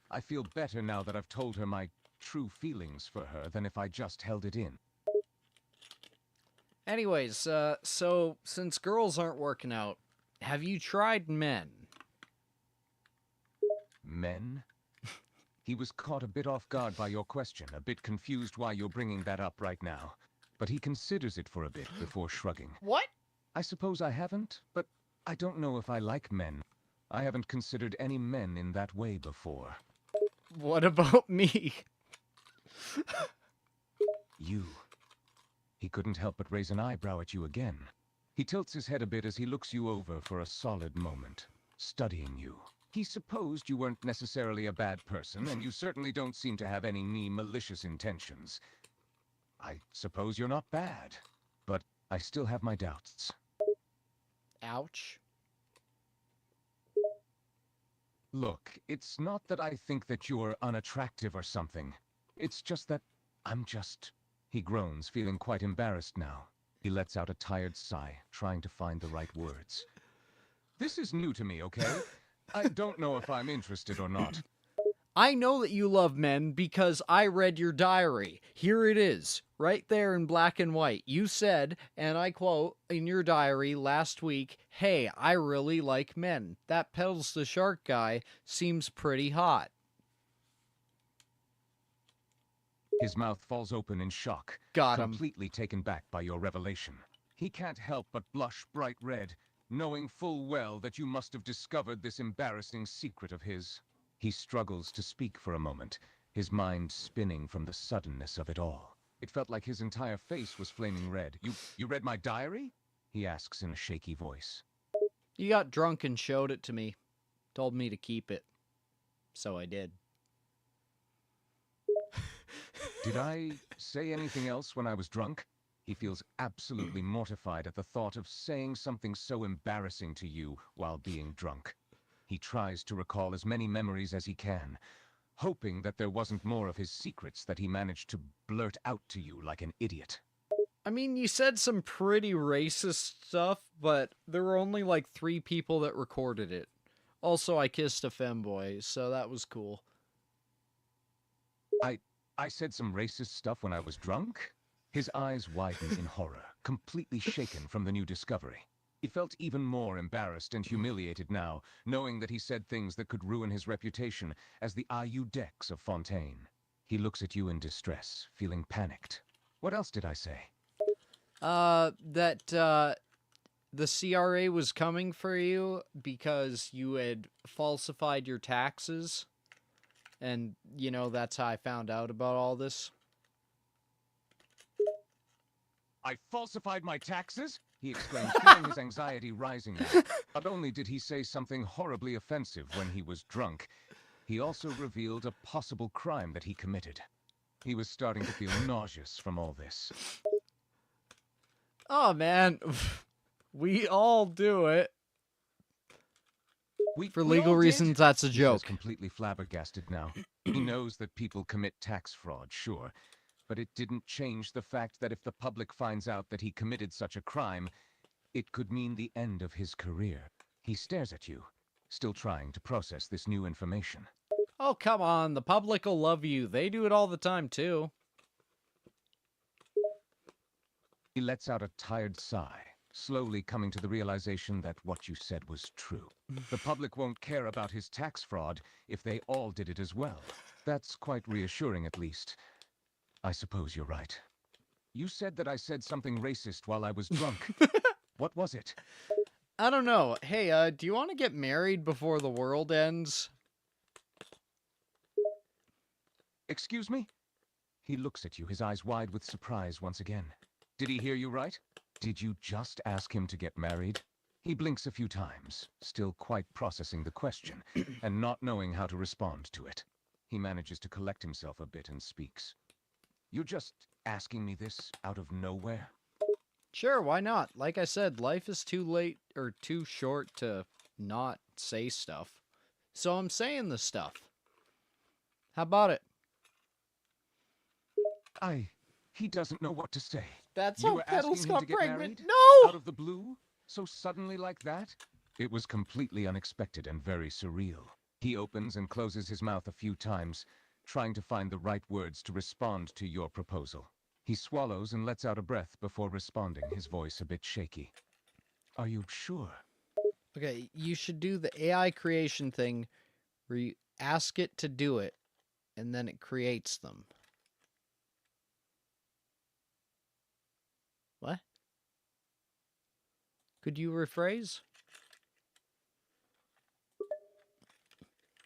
I feel better now that I've told her my true feelings for her than if I just held it in. Anyways, so since girls aren't working out, have you tried men? Men? He was caught a bit off guard by your question, a bit confused why you're bringing that up right now. But he considers it for a bit before shrugging. What? I suppose I haven't, but I don't know if I like men. I haven't considered any men in that way before. What about me? You. He couldn't help but raise an eyebrow at you again. He tilts his head a bit as he looks you over for a solid moment, studying you. He supposed you weren't necessarily a bad person, and you certainly don't seem to have any malicious intentions. I suppose you're not bad, but I still have my doubts. Ouch. Look, it's not that I think that you're unattractive or something. It's just that I'm just... He groans, feeling quite embarrassed now. He lets out a tired sigh, trying to find the right words. This is new to me, okay? I don't know if I'm interested or not. I know that you love men because I read your diary. Here it is, right there in black and white. You said, and I quote, in your diary last week, "Hey, I really like men. That Peddles the Shark guy seems pretty hot." His mouth falls open in shock, Got him. completely taken back by your revelation. He can't help but blush bright red, knowing full well that you must have discovered this embarrassing secret of his. He struggles to speak for a moment, his mind spinning from the suddenness of it all. It felt like his entire face was flaming red. You read my diary? He asks in a shaky voice. You got drunk and showed it to me. Told me to keep it. So I did. Did I say anything else when I was drunk? He feels absolutely mortified at the thought of saying something so embarrassing to you while being drunk. He tries to recall as many memories as he can, hoping that there wasn't more of his secrets that he managed to blurt out to you like an idiot. I mean, you said some pretty racist stuff, but there were only like 3 people that recorded it. Also, I kissed a femboy, so that was cool. I said some racist stuff when I was drunk? His eyes widen in horror, completely shaken from the new discovery. He felt even more embarrassed and humiliated now, knowing that he said things that could ruin his reputation as the IU Dex of Fontaine. He looks at you in distress, feeling panicked. What else did I say? That the CRA was coming for you because you had falsified your taxes. And, you know, that's how I found out about all this. I falsified my taxes? He exclaimed, feeling his anxiety rising now. Not only did he say something horribly offensive when he was drunk, he also revealed a possible crime that he committed. He was starting to feel nauseous from all this. Oh, man. We all do it. For legal reasons, that's a joke. He's completely flabbergasted now. He knows that people commit tax fraud, sure, but it didn't change the fact that if the public finds out that he committed such a crime, it could mean the end of his career. He stares at you, still trying to process this new information. Oh, come on. The public will love you. They do it all the time, too. He lets out a tired sigh, slowly coming to the realization that what you said was true. The public won't care about his tax fraud if they all did it as well. That's quite reassuring, at least. I suppose you're right. You said that I said something racist while I was drunk. What was it? I don't know. Hey, do you want to get married before the world ends? Excuse me? He looks at you, his eyes wide with surprise once again. Did he hear you right? Did you just ask him to get married? He blinks a few times, still quite processing the question, and not knowing how to respond to it. He manages to collect himself a bit and speaks. You're just asking me this out of nowhere? Sure, why not? Like I said, life is too late or too short to not say stuff. So I'm saying the stuff. How about it? He doesn't know what to say. That's You how were Peddles asking him got to get pregnant. married? No! Out of the blue? So suddenly like that? It was completely unexpected and very surreal. He opens and closes his mouth a few times, trying to find the right words to respond to your proposal. He swallows and lets out a breath before responding, his voice a bit shaky. Are you sure? Okay, you should do the AI creation thing where you ask it to do it, and then it creates them. What? Could you rephrase?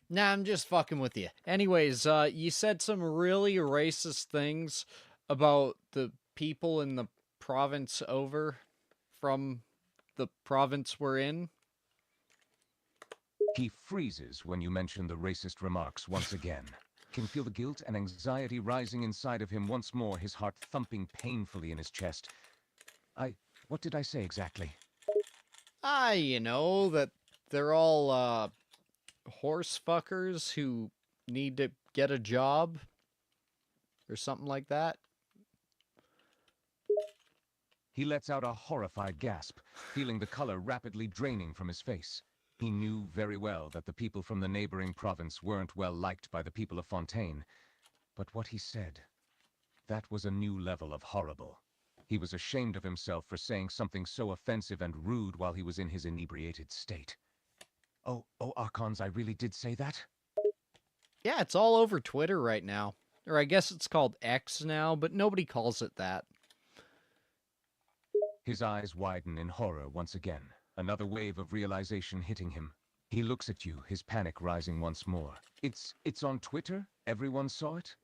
Nah, I'm just fucking with you. Anyways, you said some really racist things about the people in the province over from the province we're in. He freezes when you mention the racist remarks once again. Can feel the guilt and anxiety rising inside of him once more, his heart thumping painfully in his chest. What did I say exactly? You know, that they're all, horse fuckers who need to get a job. Or something like that. He lets out a horrified gasp, feeling the color rapidly draining from his face. He knew very well that the people from the neighboring province weren't well liked by the people of Fontaine. But what he said, that was a new level of horrible. He was ashamed of himself for saying something so offensive and rude while he was in his inebriated state. Oh, Archons, I really did say that? Yeah, it's all over Twitter right now. Or I guess it's called X now, but nobody calls it that. His eyes widen in horror once again, another wave of realization hitting him. He looks at you, his panic rising once more. It's on Twitter? Everyone saw it?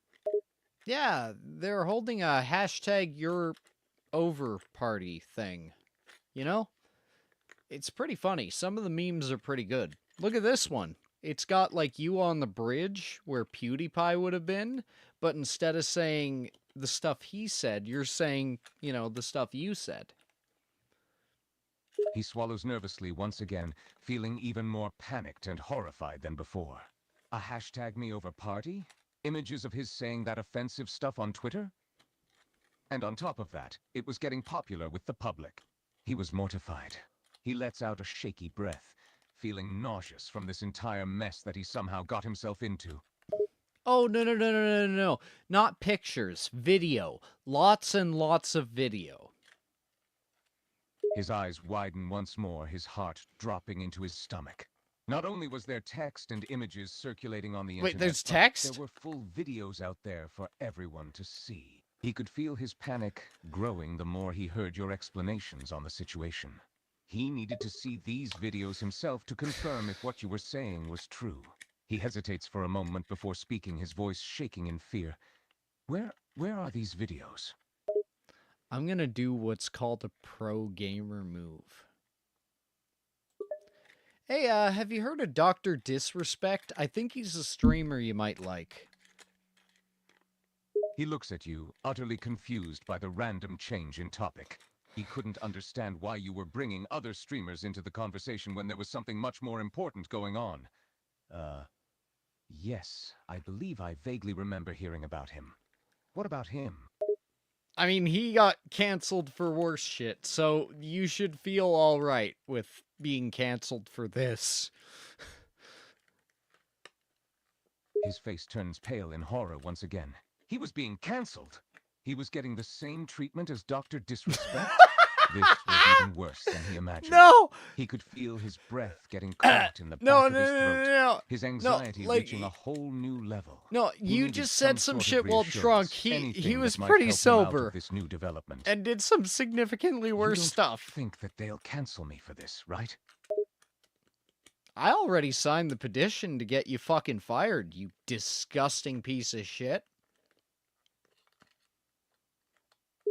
Yeah, they're holding a hashtag You're Over party thing. You know? It's pretty funny. Some of the memes are pretty good. Look at this one. It's got like you on the bridge where PewDiePie would have been, but instead of saying the stuff he said, you're saying, you know, the stuff you said. He swallows nervously once again, feeling even more panicked and horrified than before. A hashtag me over party? Images of his saying that offensive stuff on Twitter? And on top of that, it was getting popular with the public. He was mortified. He lets out a shaky breath, feeling nauseous from this entire mess that he somehow got himself into. Oh, no. Not pictures, video. Lots and lots of video. His eyes widen once more, his heart dropping into his stomach. Not only was there text and images circulating on the internet, Wait, there's but text? there were full videos out there for everyone to see. He could feel his panic growing the more he heard your explanations on the situation. He needed to see these videos himself to confirm if what you were saying was true. He hesitates for a moment before speaking, his voice shaking in fear. Where are these videos? I'm gonna do what's called a pro gamer move. Hey, have you heard of Dr. Disrespect? I think he's a streamer you might like. He looks at you, utterly confused by the random change in topic. He couldn't understand why you were bringing other streamers into the conversation when there was something much more important going on. Yes, I believe I vaguely remember hearing about him. What about him? I mean, he got canceled for worse shit, so you should feel alright with being canceled for this. His face turns pale in horror once again. He was being cancelled. He was getting the same treatment as Dr. Disrespect. This was even worse than he imagined. No! He could feel his breath getting caught in the back No, of no, his no, throat, no, his no. anxiety Like, reaching a whole new level. no, He you needed just said some sort of shit while drunk. reassurance, He anything was that might pretty help him out sober of this new development. and did some significantly You worse don't stuff. think that they'll cancel me for this, right? I already signed the petition to get you fucking fired, you disgusting piece of shit.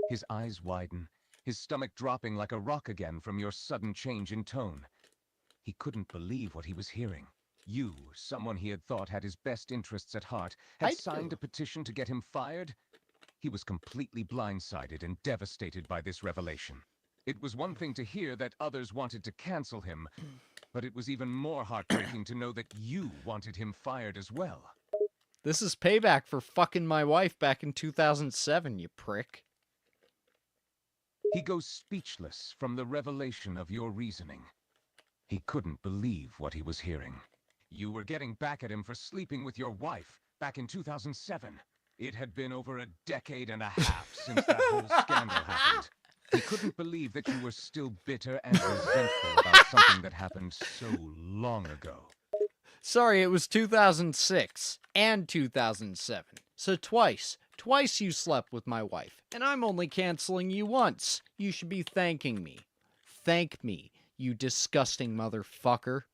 His eyes widen, his stomach dropping like a rock again from your sudden change in tone. He couldn't believe what he was hearing. You, someone he had thought had his best interests at heart, had signed a petition to get him fired? He was completely blindsided and devastated by this revelation. It was one thing to hear that others wanted to cancel him, but it was even more heartbreaking to know that you wanted him fired as well. This is payback for fucking my wife back in 2007, you prick. He goes speechless from the revelation of your reasoning. He couldn't believe what he was hearing. You were getting back at him for sleeping with your wife back in 2007. It had been over a decade and a half since that whole scandal happened. He couldn't believe that you were still bitter and resentful about something that happened so long ago. Sorry, it was 2006 and 2007. So twice. Twice you slept with my wife, and I'm only canceling you once. You should be thanking me. Thank me, you disgusting motherfucker.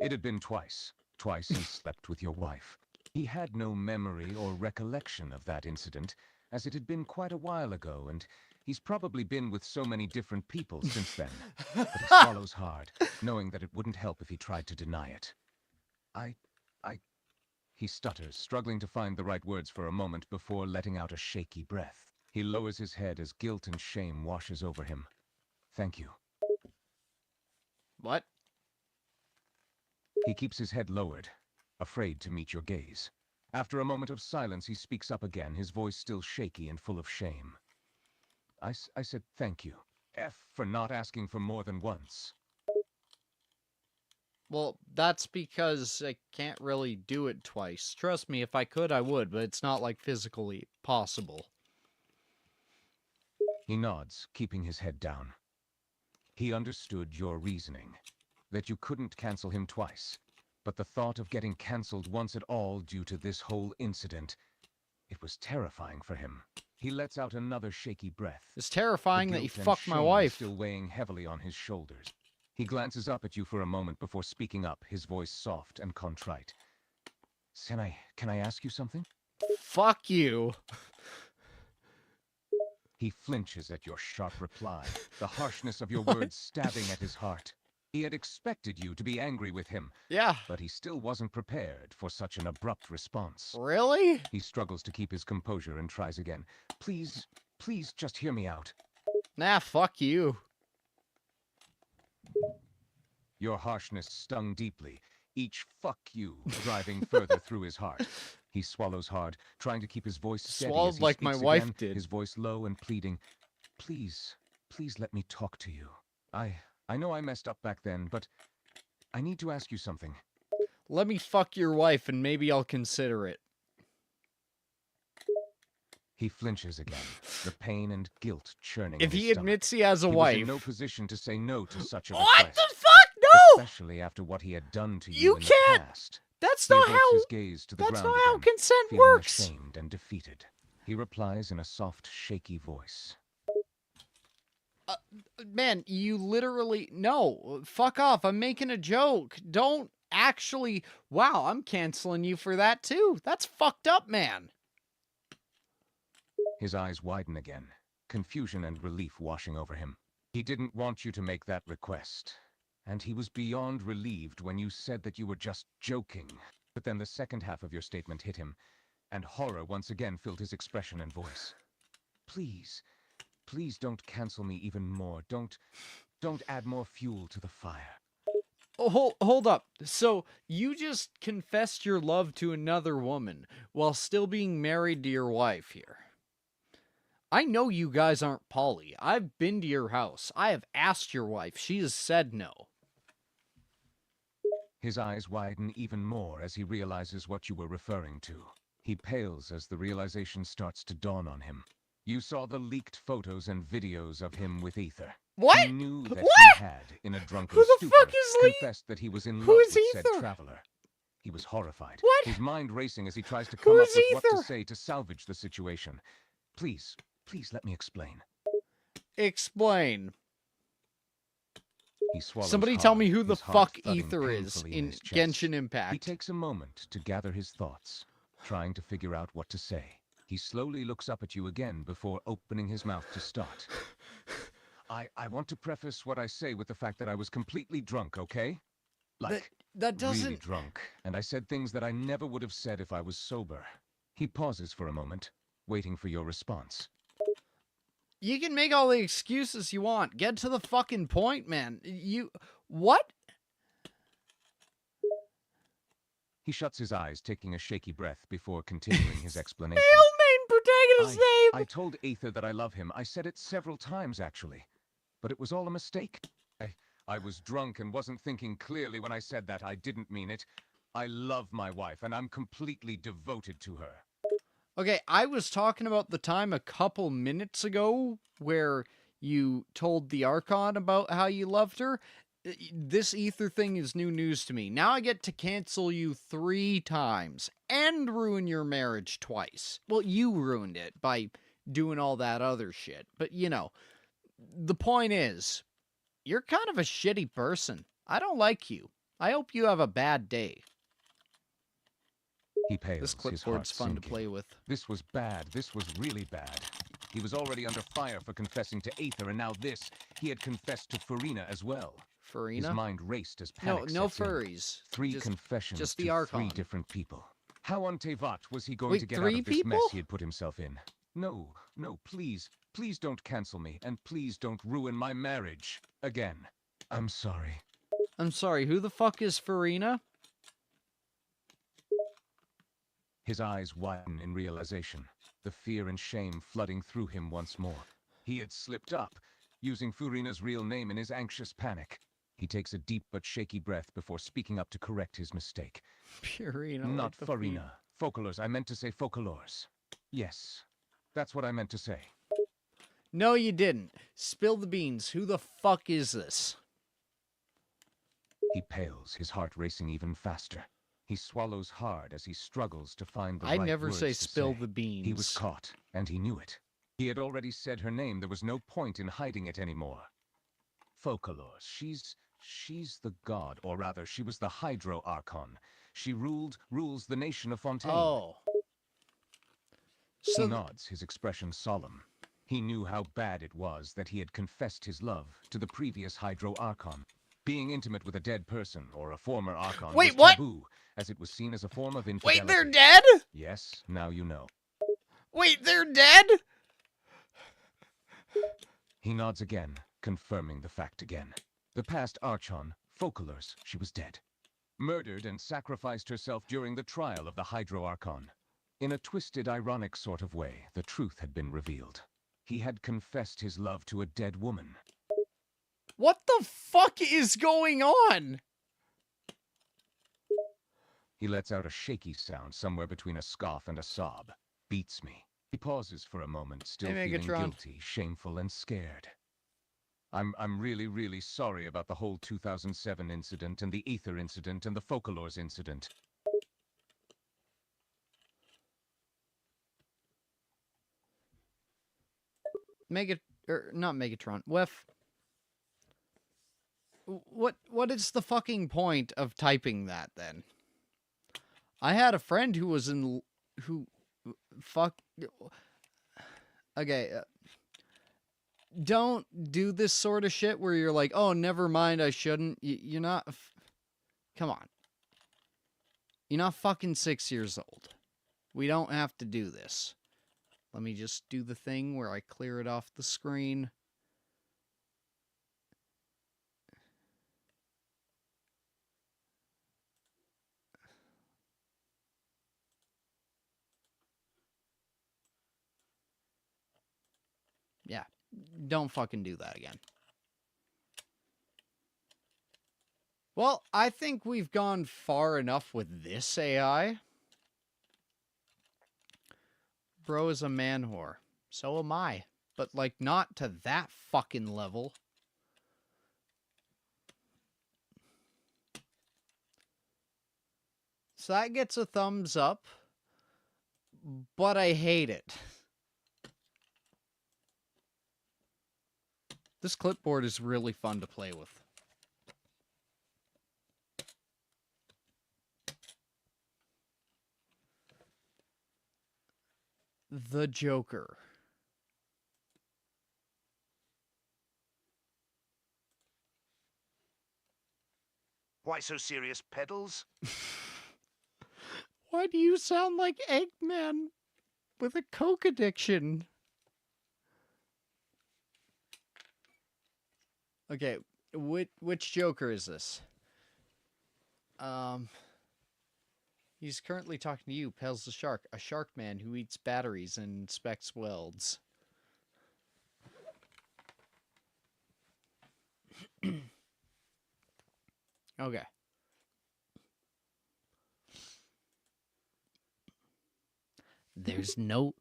It had been twice. Twice he slept with your wife. He had no memory or recollection of that incident, as it had been quite a while ago, and he's probably been with so many different people since then. But he swallows hard, knowing that it wouldn't help if he tried to deny it. He stutters, struggling to find the right words for a moment before letting out a shaky breath. He lowers his head as guilt and shame washes over him. Thank you. What? He keeps his head lowered, afraid to meet your gaze. After a moment of silence, he speaks up again, his voice still shaky and full of shame. I said thank you. F for not asking for more than once. Well, that's because I can't really do it twice. Trust me, if I could, I would, but it's not, like, physically possible. He nods, keeping his head down. He understood your reasoning, that you couldn't cancel him twice, but the thought of getting cancelled once at all due to this whole incident, it was terrifying for him. He lets out another shaky breath. It's terrifying The that you guilt and fucked my shame wife. still weighing heavily on his shoulders. He glances up at you for a moment before speaking up, his voice soft and contrite. Can I ask you something? Fuck you. He flinches at your sharp reply, the harshness of your words stabbing at his heart. He had expected you to be angry with him, Yeah. but he still wasn't prepared for such an abrupt response. Really? He struggles to keep his composure and tries again. Please just hear me out. Nah, fuck you. Your harshness stung deeply, each fuck you driving further through his heart. He swallows hard, trying to keep his voice steady Swallowed as he like my speaks wife again, did. his voice low and pleading. Please let me talk to you. I know I messed up back then, but I need to ask you something. Let me fuck your wife and maybe I'll consider it. He flinches again, the pain and guilt churning If in his he stomach. admits he has a He wife... was in no position to say no to such a What request. the fuck? No! Especially after what he had done to You you in can't! the past. That's He not averts how... his gaze to the That's ground not how again, consent feeling works. ashamed and defeated. He replies in a soft, shaky voice. Man, you literally... No, fuck off. I'm making a joke. Don't actually... Wow, I'm canceling you for that too. That's fucked up, man. His eyes widen again, confusion and relief washing over him. He didn't want you to make that request, and he was beyond relieved when you said that you were just joking. But then the second half of your statement hit him, and horror once again filled his expression and voice. Please don't cancel me even more. Don't add more fuel to the fire. Oh, hold up. So, you just confessed your love to another woman while still being married to your wife here. I know you guys aren't poly. I've been to your house. I have asked your wife. She has said no. His eyes widen even more as he realizes what you were referring to. He pales as the realization starts to dawn on him. You saw the leaked photos and videos of him with Ether. What? He knew that What? he had, in a drunken Who the stupor, fuck is Lee? confessed that he was in Who love is with said Ether? traveler. He was horrified. What? His mind racing as he tries to Who come up is with what to Ether? say to salvage the situation. Please, please let me explain. Explain. He swallows Somebody hard, tell me who the his heart fuck thudding Ether is painfully in his chest. Genshin He Impact. takes a moment to gather his thoughts, trying to figure out what to say. He slowly looks up at you again before opening his mouth to start. I want to preface what I say with the fact that I was completely drunk, okay? Like, that doesn't... really drunk, and I said things that I never would have said if I was sober. He pauses for a moment, waiting for your response. You can make all the excuses you want. Get to the fucking point, man. What? He shuts his eyes, taking a shaky breath before continuing his explanation. Main protagonist's name! I told Aether that I love him. I said it several times, actually. But it was all a mistake. I was drunk and wasn't thinking clearly when I said that. I didn't mean it. I love my wife, and I'm completely devoted to her. Okay, I was talking about the time a couple minutes ago where you told the Archon about how you loved her. This Ether thing is new news to me. Now I get to cancel you 3 times and ruin your marriage twice. Well, you ruined it by doing all that other shit. But, you know, the point is, you're kind of a shitty person. I don't like you. I hope you have a bad day. He pales, This his heart clipboard's fun to sinking. play with. This was bad. This was really bad. He was already under fire for confessing to Aether, and now this. He had confessed to Farina as well. Farina? His mind raced as panic No sets in. furries. 3 confessions just the to Archon. 3 different people. How on Tevat was he going Wait, to get 3 out of this people? mess he had put himself in? No, please. Please don't cancel me, and please don't ruin my marriage. Again. I'm sorry. I'm sorry, who the fuck is Farina? His eyes widen in realization, the fear and shame flooding through him once more. He had slipped up, using Farina's real name in his anxious panic. He takes a deep but shaky breath before speaking up to correct his mistake. Purina. Not like Farina. Focolors. I meant to say Focolors. Yes, that's what I meant to say. No, you didn't. Spill the beans. Who the fuck is this? He pales, his heart racing even faster. He swallows hard as he struggles to find the I right never words say to spill say. the beans. He was caught, and he knew it. He had already said her name. There was no point in hiding it anymore. Focolors. She's the god, or rather, she was the Hydro Archon. She rules the nation of Fontaine. Oh. He So nods, his expression solemn. He knew how bad it was that he had confessed his love to the previous Hydro Archon. Being intimate with a dead person, or a former Archon, Wait, was what? taboo, as it was seen as a form of infidelity. Wait, they're dead? Yes, now you know. Wait, they're dead? He nods again, confirming the fact again. The past Archon, Focolors, she was dead. Murdered and sacrificed herself during the trial of the Hydro Archon. In a twisted, ironic sort of way, the truth had been revealed. He had confessed his love to a dead woman. What the fuck is going on? He lets out a shaky sound somewhere between a scoff and a sob. Beats me. He pauses for a moment, still Hey, feeling Megatron. guilty, shameful, and scared. I'm really sorry about the whole 2007 incident, and the Ether incident, and the Focolors incident. Not Megatron. Wef. What is the fucking point of typing that, then? I had a friend who was Okay, don't do this sort of shit where you're like, oh, never mind, I shouldn't. You're not... Come on. You're not fucking 6 years old. We don't have to do this. Let me just do the thing where I clear it off the screen. Yeah, don't fucking do that again. Well, I think we've gone far enough with this AI. Bro is a man whore. So am I. But, like, not to that fucking level. So that gets a thumbs up. But I hate it. This clipboard is really fun to play with. The Joker. Why so serious, Peddles? Why do you sound like Eggman with a coke addiction? Okay, which Joker is this? He's currently talking to you, Peddles the Shark, a shark man who eats batteries and inspects welds. Okay. There's no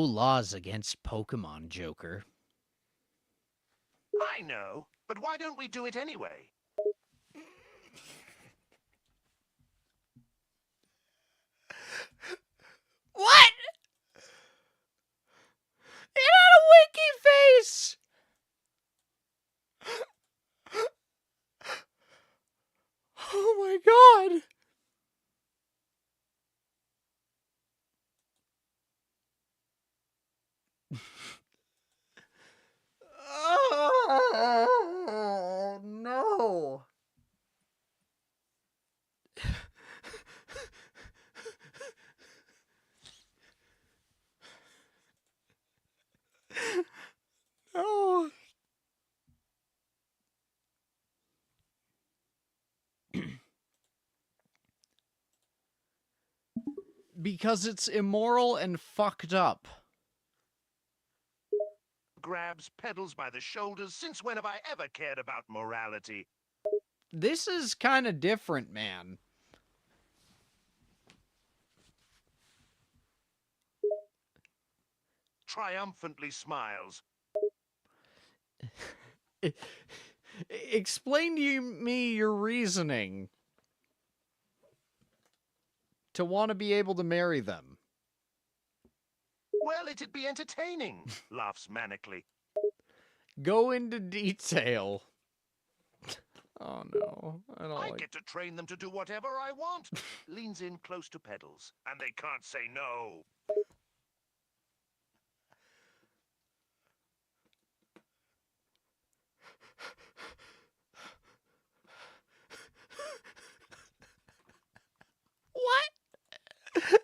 laws against Pokemon, Joker. I know, but why don't we do it anyway? What? It had a winky face! Oh my god! Oh no! No! Because it's immoral and fucked up. Grabs Peddles by the shoulders. Since when have I ever cared about morality? This is kind of different, man. Triumphantly smiles. Explain to me your reasoning to want to be able to marry them. Well, it'd be entertaining, laughs manically. Go into detail. Oh no, I don't I like. get to train them to do whatever I want. Leans in close to Peddles, and they can't say no. What? What?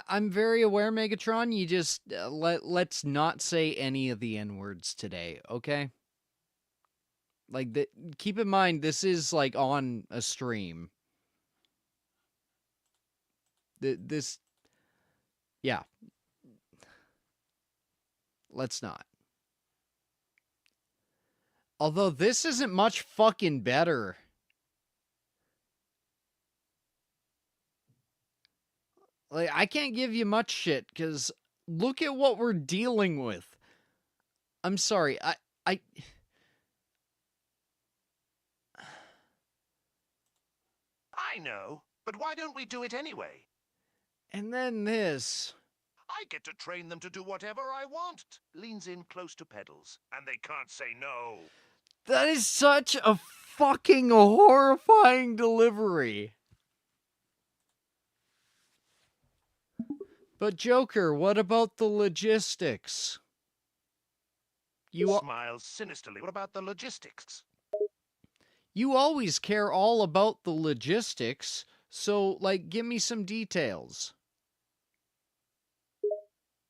I'm very aware, Megatron. You just let's not say any of the N-words today, okay? Like, keep in mind, this is like on a stream. This, yeah. Let's not. Although this isn't much fucking better. Like, I can't give you much shit, because look at what we're dealing with. I'm sorry, I know, but why don't we do it anyway? And then this. I get to train them to do whatever I want. Leans in close to Peddles, and they can't say no. That is such a fucking horrifying delivery. But Joker, what about the logistics? Smiles sinisterly. What about the logistics? You always care all about the logistics, so, like, give me some details.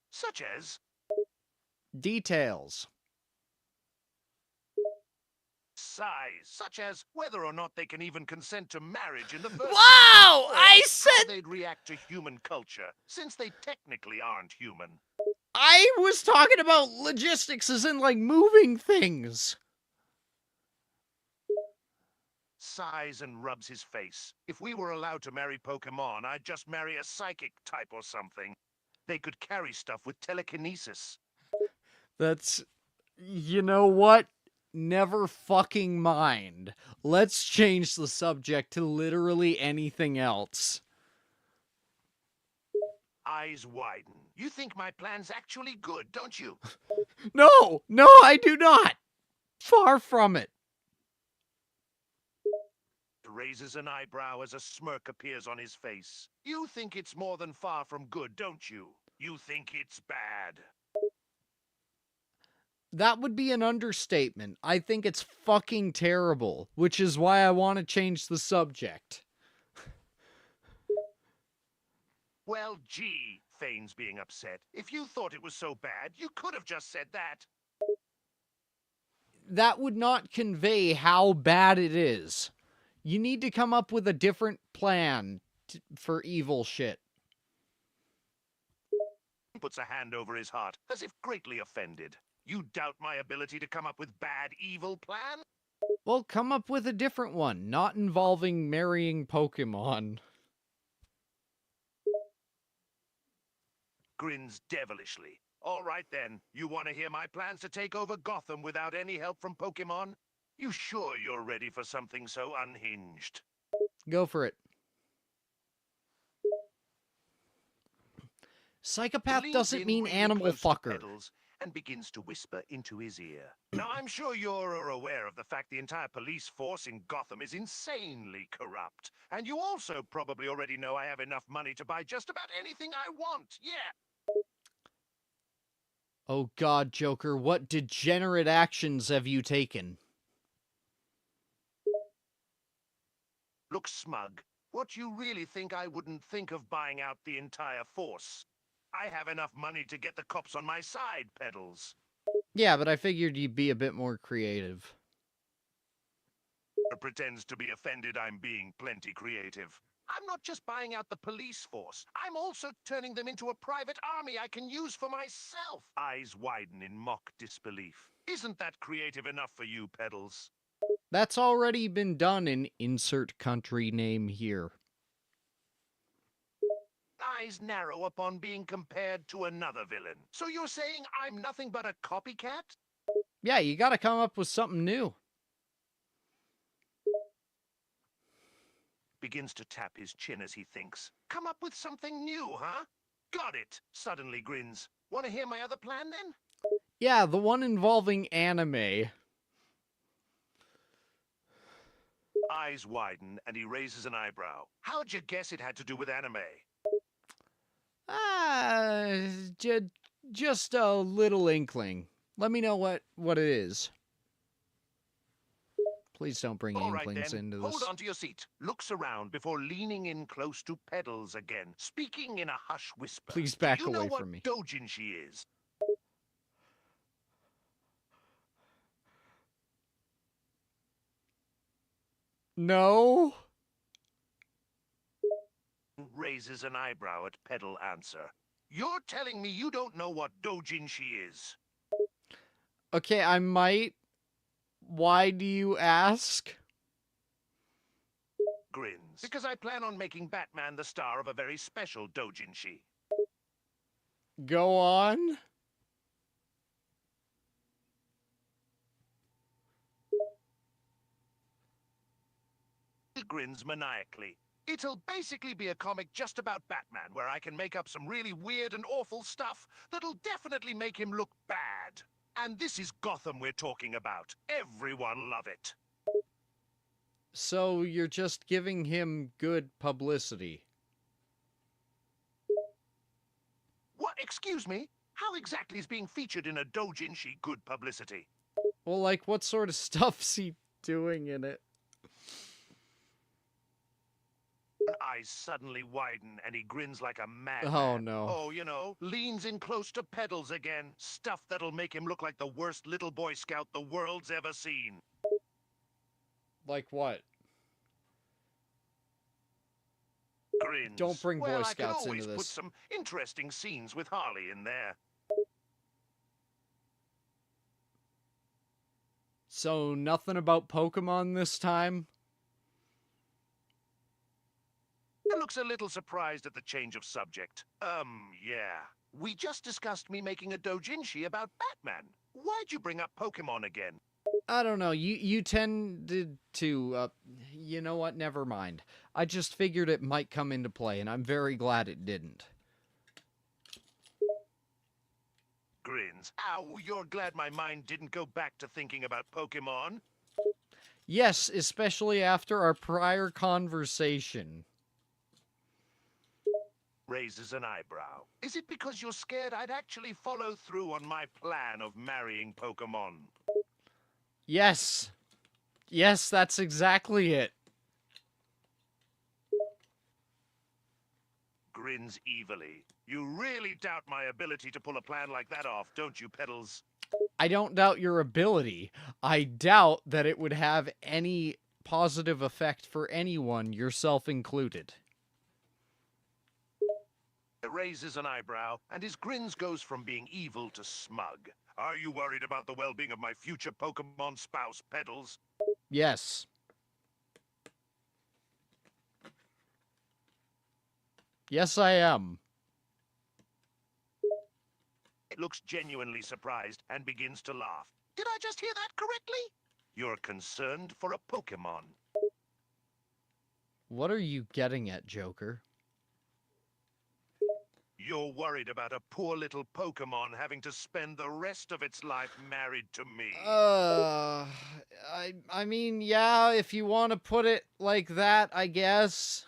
Such as? Details. size, such as whether or not they can even consent to marriage in the first Wow! place, or I how said they'd react to human culture, since they technically aren't human. I was talking about logistics as in like moving things. Sighs and rubs his face. If we were allowed to marry Pokemon, I'd just marry a psychic type or something. They could carry stuff with telekinesis. That's, you know what? Never fucking mind. Let's change the subject to literally anything else. Eyes widen. You think my plan's actually good, don't you? No, I do not. Far from it. Raises an eyebrow as a smirk appears on his face. You think it's more than far from good, don't you? You think it's bad. That would be an understatement. I think it's fucking terrible, which is why I want to change the subject. Well, gee, feigns being upset. If you thought it was so bad, you could have just said that. That would not convey how bad it is. You need to come up with a different plan for evil shit. Puts a hand over his heart, as if greatly offended. You doubt my ability to come up with bad, evil plan? Well, come up with a different one, not involving marrying Pokemon. Grins devilishly. All right then, you want to hear my plans to take over Gotham without any help from Pokemon? You sure you're ready for something so unhinged? Go for it. Psychopath Leans doesn't in mean really animal close to fucker. Peddles and begins to whisper into his ear. Now, I'm sure you're aware of the fact the entire police force in Gotham is insanely corrupt. And you also probably already know I have enough money to buy just about anything I want, yeah. Oh god, Joker, what degenerate actions have you taken? Look smug. What, you really think I wouldn't think of buying out the entire force? I have enough money to get the cops on my side, Peddles. Yeah, but I figured you'd be a bit more creative. Pretends to be offended I'm being plenty creative. I'm not just buying out the police force. I'm also turning them into a private army I can use for myself. Eyes widen in mock disbelief. Isn't that creative enough for you, Peddles? That's already been done in insert country name here. Eyes narrow upon being compared to another villain. So you're saying I'm nothing but a copycat? Yeah, you gotta come up with something new. Begins to tap his chin as he thinks. Come up with something new, huh? Got it. Suddenly grins. Want to hear my other plan, then? Yeah, the one involving anime. Eyes widen, and he raises an eyebrow. How'd you guess it had to do with anime? Just a little inkling. Let me know what it is. Please don't bring All right, inklings then. into Hold this. on to your seat. Looks around before leaning in close to Peddles again, speaking in a hush whisper. Please back Do you know away what from me. doujinshi is? No? Raises an eyebrow at Peddle answer. You're telling me you don't know what doujinshi is? Okay, I might. Why do you ask? Grins. Because I plan on making Batman the star of a very special doujinshi. Go on. He grins maniacally. It'll basically be a comic just about Batman, where I can make up some really weird and awful stuff that'll definitely make him look bad. And this is Gotham we're talking about. Everyone love it. So you're just giving him good publicity. What? Excuse me? How exactly is being featured in a doujinshi good publicity? Well, like, what sort of stuff's he doing in it? Eyes suddenly widen and he grins like a madman. Oh, no. Oh, you know, leans in close to Peddles again. Stuff that'll make him look like the worst little Boy Scout the world's ever seen. Like what? Grins. Don't bring Boy Well, I can Scouts always into put this. some interesting scenes with Harley in there. So, nothing about Pokemon this time? He looks a little surprised at the change of subject. Yeah. We just discussed me making a doujinshi about Batman. Why'd you bring up Pokemon again? I don't know. You tended to, you know what? Never mind. I just figured it might come into play, and I'm very glad it didn't. Grins. Ow, you're glad my mind didn't go back to thinking about Pokemon? Yes, especially after our prior conversation. Raises an eyebrow. Is it because you're scared I'd actually follow through on my plan of marrying Pokemon? Yes. Yes, that's exactly it. Grins evilly. You really doubt my ability to pull a plan like that off, don't you, Peddles? I don't doubt your ability. I doubt that it would have any positive effect for anyone, yourself included. Raises an eyebrow, and his grins goes from being evil to smug. Are you worried about the well-being of my future Pokemon spouse, Peddles? Yes. Yes, I am. It looks genuinely surprised and begins to laugh. Did I just hear that correctly? You're concerned for a Pokemon. What are you getting at, Joker? You're worried about a poor little Pokemon having to spend the rest of its life married to me. I mean, yeah, if you want to put it like that, I guess.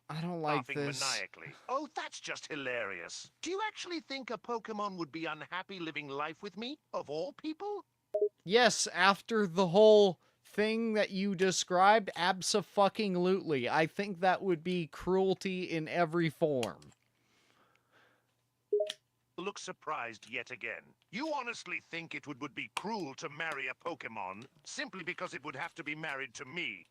I don't like Laughing this. maniacally. Oh, that's just hilarious. Do you actually think a Pokemon would be unhappy living life with me, of all people? Yes, after the whole thing that you described, abso-fucking-lutely. I think that would be cruelty in every form. Look surprised yet again. You honestly think it would be cruel to marry a Pokemon simply because it would have to be married to me?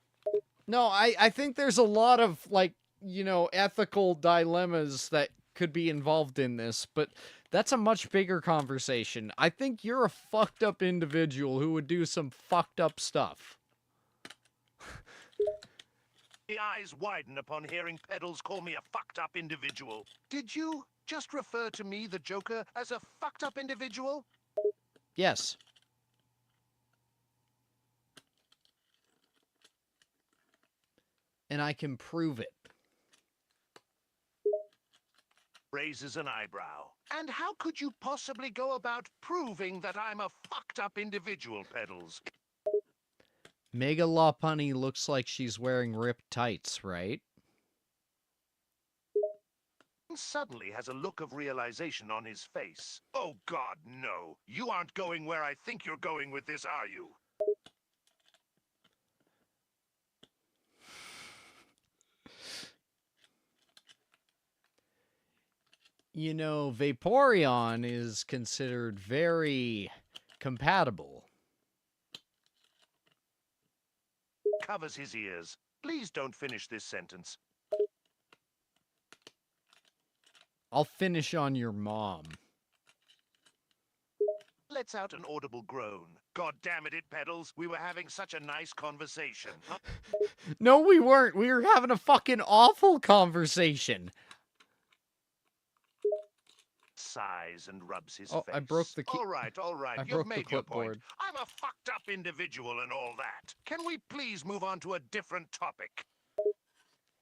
No, I think there's a lot of, like, you know, ethical dilemmas that could be involved in this, but that's a much bigger conversation. I think you're a fucked up individual who would do some fucked up stuff. The eyes widen upon hearing Peddles call me a fucked up individual. Did you just refer to me, the Joker, as a fucked up individual? Yes. And I can prove it. Raises an eyebrow. And how could you possibly go about proving that I'm a fucked up individual, Peddles? Mega Lopunny looks like she's wearing ripped tights, right? Suddenly has a look of realization on his face. Oh God, no. You aren't going where I think you're going with this, are you? You know, Vaporeon is considered very compatible. Covers his ears. Please don't finish this sentence. I'll finish on your mom. Lets out an audible groan. God damn it, Peddles. We were having such a nice conversation. No, we weren't. We were having a fucking awful conversation. Sighs and rubs his Oh, face. I broke the key. All right. I You've broke the made your point. clipboard. I'm a fucked up individual and all that. Can we please move on to a different topic?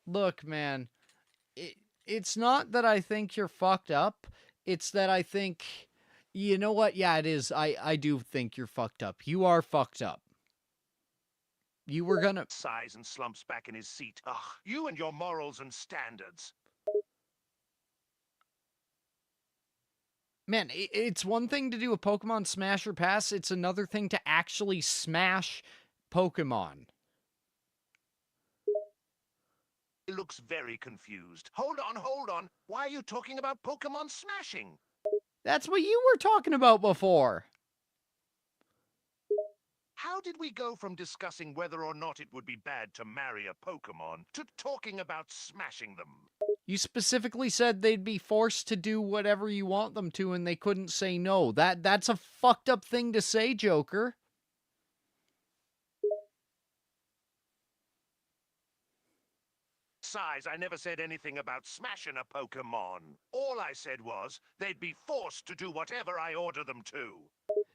Look, man, it's not that I think you're fucked up. It's that I think, you know what? Yeah, it is. I do think you're fucked up. You are fucked up. You were gonna... Sighs and slumps back in his seat. Ugh, you and your morals and standards. Man, it's one thing to do a Pokemon Smash or Pass. It's another thing to actually smash Pokemon. He looks very confused. Hold on. Why are you talking about Pokemon smashing? That's what you were talking about before. How did we go from discussing whether or not it would be bad to marry a Pokemon to talking about smashing them? You specifically said they'd be forced to do whatever you want them to and they couldn't say no. That's a fucked up thing to say, Joker. Besides, I never said anything about smashing a Pokemon. All I said was they'd be forced to do whatever I order them to.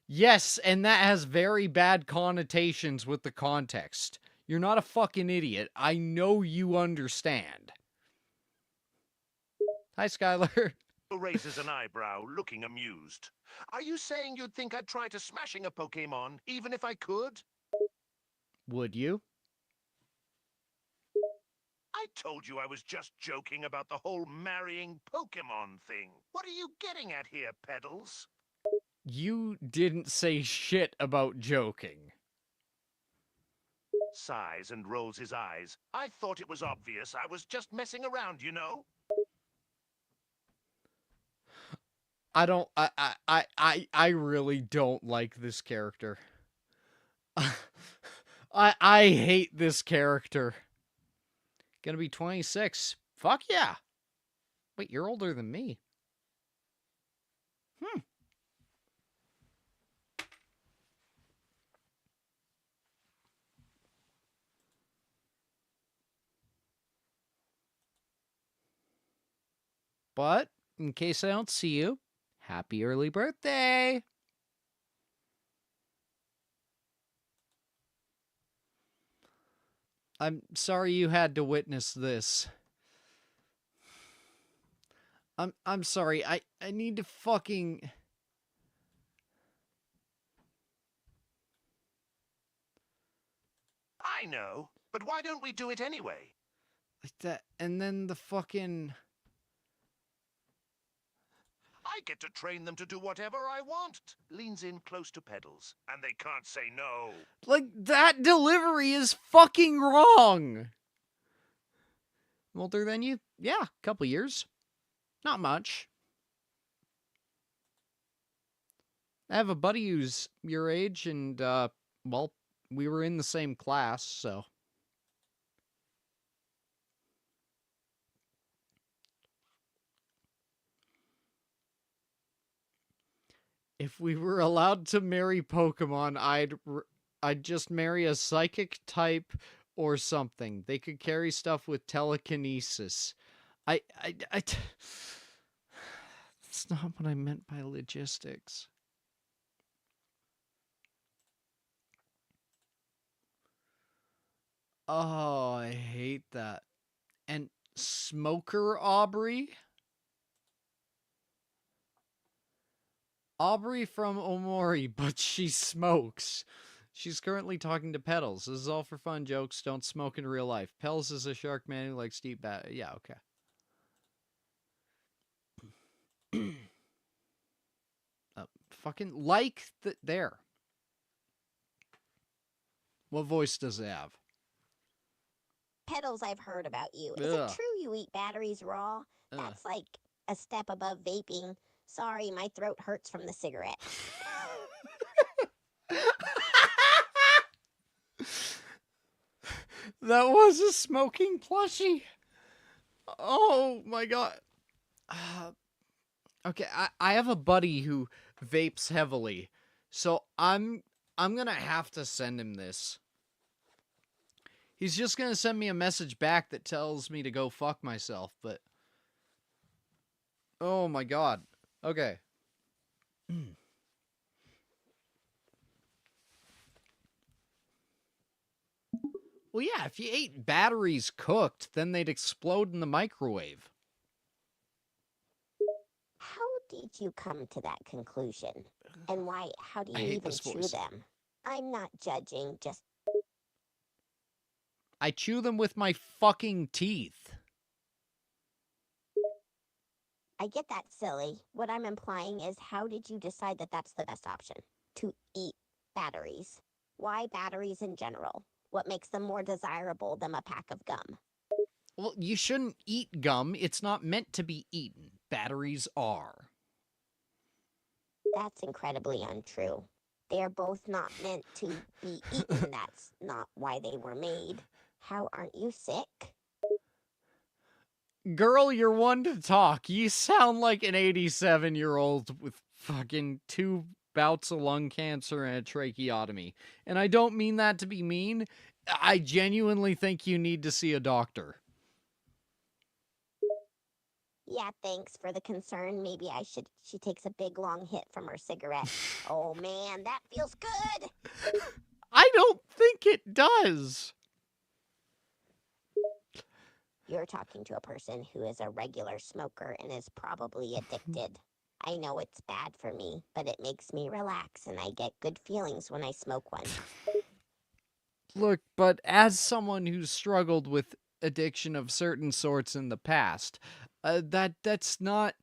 Yes, and that has very bad connotations with the context. You're not a fucking idiot. I know you understand. Hi, Skylar. Raises an eyebrow, looking amused. Are you saying you'd think I'd try to smashing a Pokemon, even if I could? Would you? I told you I was just joking about the whole marrying Pokemon thing. What are you getting at here, Peddles? You didn't say shit about joking. Sighs and rolls his eyes. I thought it was obvious I was just messing around, you know? I really don't like this character. I hate this character. Gonna be 26. Fuck yeah. Wait, you're older than me. But, in case I don't see you, happy early birthday! I'm sorry you had to witness this. I'm sorry. I need to fucking... I know, but why don't we do it anyway? Like that, and then the fucking... I get to train them to do whatever I want. Leans in close to Peddles, and they can't say no. Like, that delivery is fucking wrong! I'm older than you? Yeah, a couple years. Not much. I have a buddy who's your age, and, well, we were in the same class, so... If we were allowed to marry Pokemon, I'd just marry a psychic type or something. They could carry stuff with telekinesis. That's not what I meant by logistics. Oh, I hate that. And Smoker Aubrey? Aubrey from Omori, but she smokes. She's currently talking to Peddles. This is all for fun jokes. Don't smoke in real life. Peddles is a shark man who likes to eat bat. Yeah, okay. Fucking like there. What voice does it have? Peddles, I've heard about you. Is it true you eat batteries raw? That's like a step above vaping. Sorry, my throat hurts from the cigarette. That was a smoking plushie. Oh my god. Okay, I have a buddy who vapes heavily, so I'm gonna have to send him this. He's just gonna send me a message back that tells me to go fuck myself, but... Oh my god. Okay. Well, yeah, if you ate batteries cooked, then they'd explode in the microwave. How did you come to that conclusion? And why, how do you even chew them? I'm not judging, just... I chew them with my fucking teeth. I get that, silly. What I'm implying is, how did you decide that that's the best option? To eat batteries. Why batteries in general? What makes them more desirable than a pack of gum? Well, you shouldn't eat gum. It's not meant to be eaten. Batteries are. That's incredibly untrue. They're both not meant to be eaten. That's not why they were made. How aren't you sick? Girl, you're one to talk. You sound like an 87-year-old with fucking 2 bouts of lung cancer and a tracheotomy. And I don't mean that to be mean. I genuinely think you need to see a doctor. Yeah, thanks for the concern. Maybe I should. She takes a big long hit from her cigarette. Oh man, that feels good. I don't think it does. You're talking to a person who is a regular smoker and is probably addicted. I know it's bad for me, but it makes me relax and I get good feelings when I smoke one. Look, but as someone who's struggled with addiction of certain sorts in the past, that's not...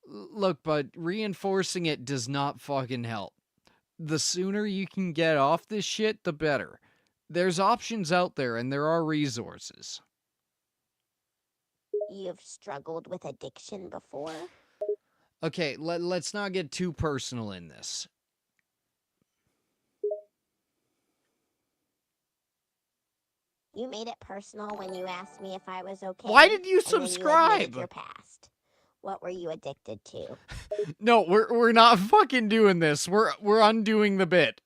Look, but reinforcing it does not fucking help. The sooner you can get off this shit, the better. There's options out there and there are resources. You've struggled with addiction before? Okay, let's not get too personal in this. You made it personal when you asked me if I was okay. Why did you and then subscribe? You admitted your past. What were you addicted to? No, we're not fucking doing this. We're undoing the bit.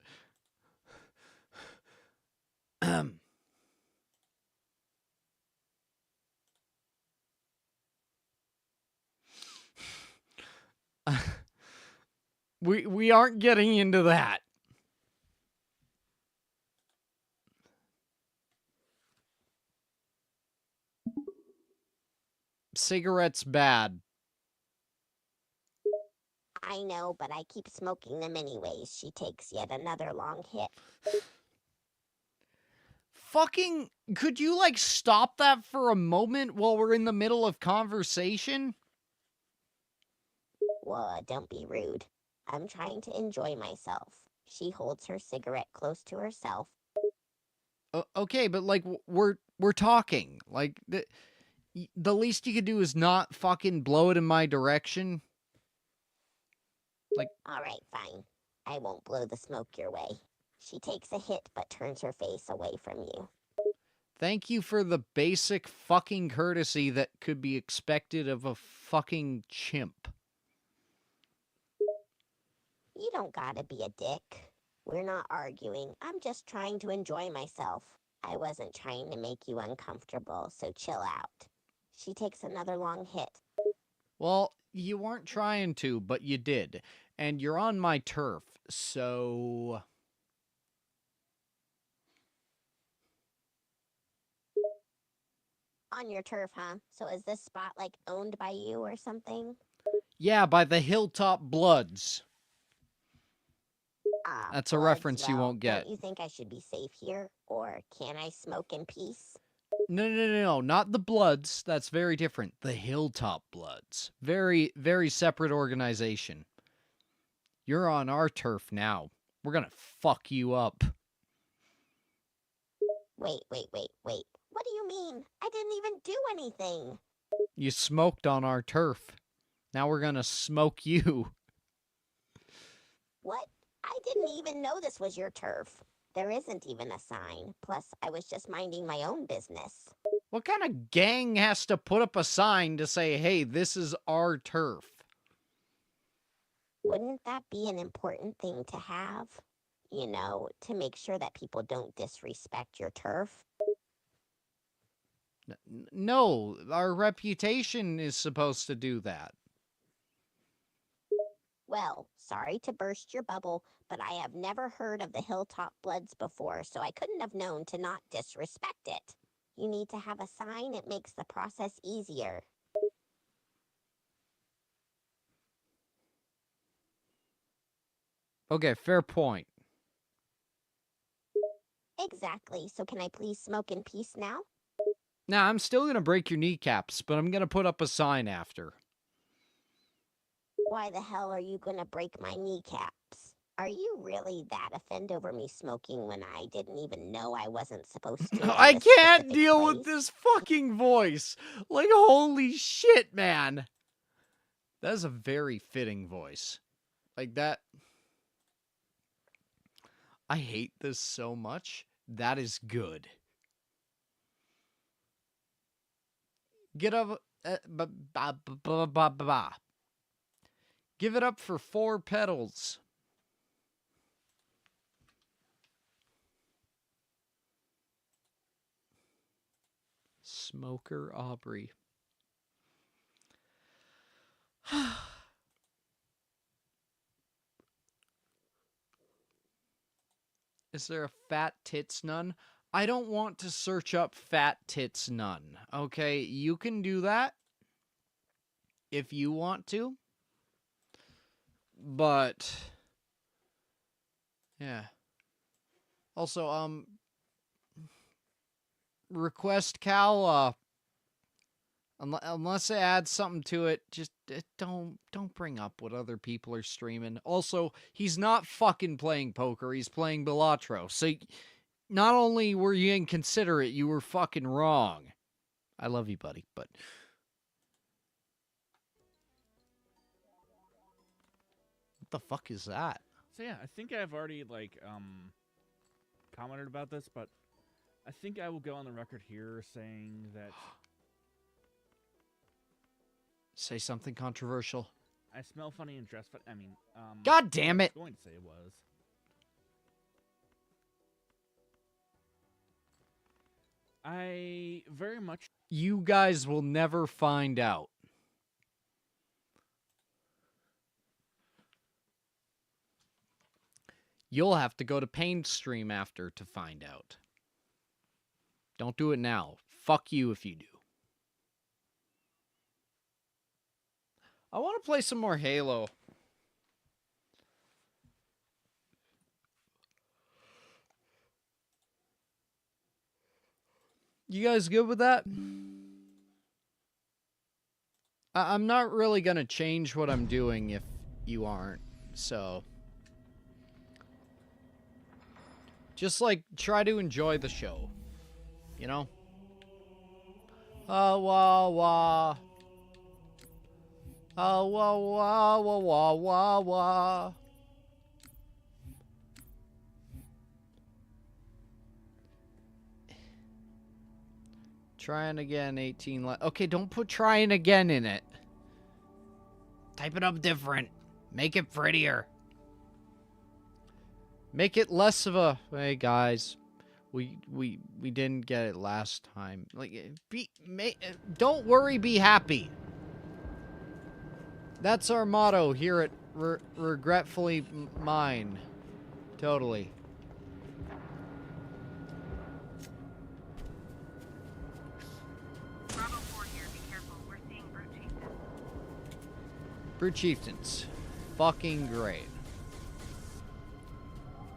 We aren't getting into that. Cigarettes bad. I know, but I keep smoking them anyways. She takes yet another long hit. Fucking, could you like stop that for a moment while we're in the middle of conversation? Whoa, don't be rude. I'm trying to enjoy myself. She holds her cigarette close to herself. Okay, but like we're talking. Like the least you could do is not fucking blow it in my direction. Like, all right, fine. I won't blow the smoke your way. She takes a hit but turns her face away from you. Thank you for the basic fucking courtesy that could be expected of a fucking chimp. You don't gotta be a dick. We're not arguing. I'm just trying to enjoy myself. I wasn't trying to make you uncomfortable, so chill out. She takes another long hit. Well, you weren't trying to, but you did. And you're on my turf, so... On your turf, huh? So is this spot, like, owned by you or something? Yeah, by the Hilltop Bloods. That's a Bloods, reference you well, won't get. Don't you think I should be safe here? Or can I smoke in peace? No, not the Bloods. That's very different. The Hilltop Bloods. Very, very separate organization. You're on our turf now. We're gonna fuck you up. Wait. What do you mean? I didn't even do anything. You smoked on our turf. Now we're gonna smoke you. What? I didn't even know this was your turf. There isn't even a sign. Plus, I was just minding my own business. What kind of gang has to put up a sign to say, hey, this is our turf? Wouldn't that be an important thing to have? You know, to make sure that people don't disrespect your turf? No, our reputation is supposed to do that. Well, sorry to burst your bubble, but I have never heard of the Hilltop Bloods before, so I couldn't have known to not disrespect it. You need to have a sign. It makes the process easier. Okay, fair point. Exactly. So can I please smoke in peace now? Now, I'm still gonna break your kneecaps, but I'm gonna put up a sign after. Why the hell are you gonna break my kneecaps? Are you really that offended over me smoking when I didn't even know I wasn't supposed to? I can't deal with this fucking voice. Like, holy shit, man. That is a very fitting voice. Like that. I hate this so much. That is good. Get up. Give it up for 4 Peddles. Smoker Aubrey. Is there a fat tits nun? I don't want to search up fat tits nun. Okay, you can do that if you want to. But yeah. Also, request Cal, unless I add something to it, just don't bring up what other people are streaming. Also, he's not fucking playing poker, he's playing Balatro. So not only were you inconsiderate, you were fucking wrong. I love you, buddy, but what the fuck is that? So yeah, I think I've already commented about this, but I think I will go on the record here saying that Say something controversial. I smell funny and dress funny. I mean, God damn it! I was going to say it was. I very much. You guys will never find out. You'll have to go to Pain Stream after to find out. Don't do it now. Fuck you if you do. I want to play some more Halo. You guys good with that? I'm not really going to change what I'm doing if you aren't, so just try to enjoy the show, you know? Wah wah. Wah wah wah wah wah wah. Trying again, 18. Okay, don't put trying again in it. Type it up different. Make it prettier. Make it less of a, hey guys, we didn't get it last time. Don't worry, be happy. That's our motto here at Regretfully Mine. Totally. Bravo 4 here, be careful. We're seeing brute chieftains. Brute chieftains. Fucking great.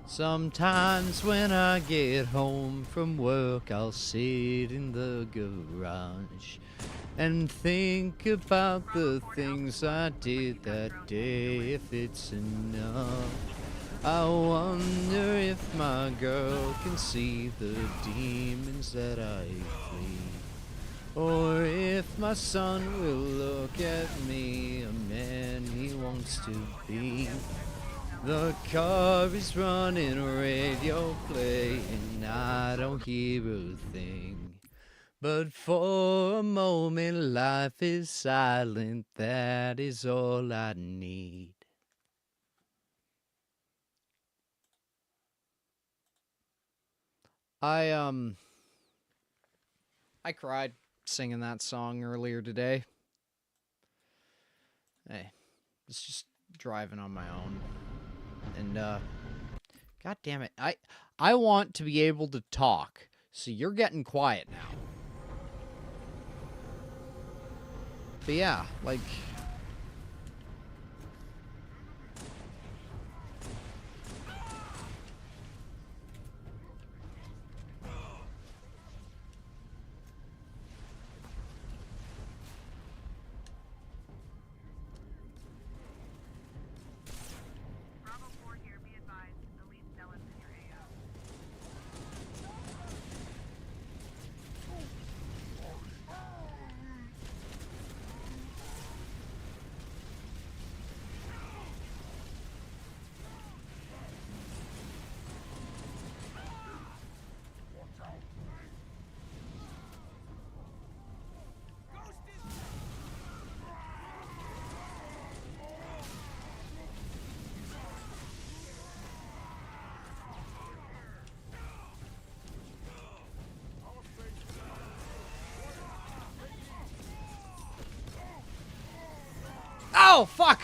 Sometimes when I get home from work, I'll sit in the garage and think about the things I did that day, if it's enough. I wonder if my girl can see the demons that I flee, or if my son will look at me, a man he wants to be. The car is running, radio playing, I don't hear a thing. But for a moment life is silent, that is all I need. I cried singing that song earlier today. Hey, it's just driving on my own. And god damn it. I want to be able to talk. So you're getting quiet now. But yeah, Bravo 4 here, be advised. The lead zealots in your AO. Ow, fuck!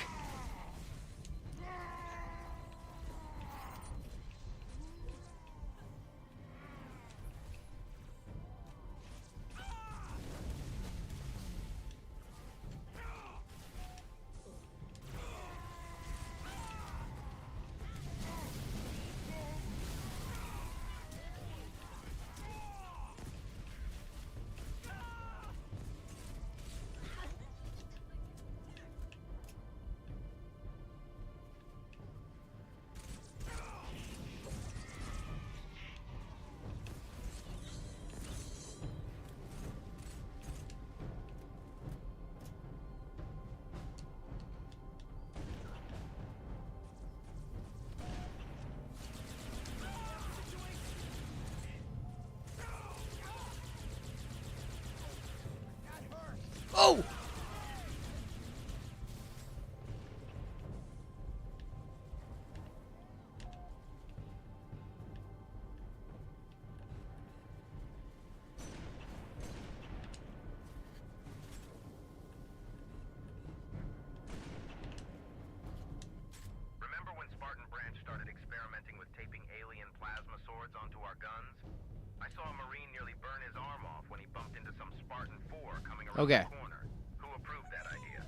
Oh! Remember when Spartan Branch started experimenting with taping alien plasma swords onto our guns? I saw a Marine nearly burn his arm off when he bumped into some Spartan 4 coming around Okay. the corner. Who approved that idea?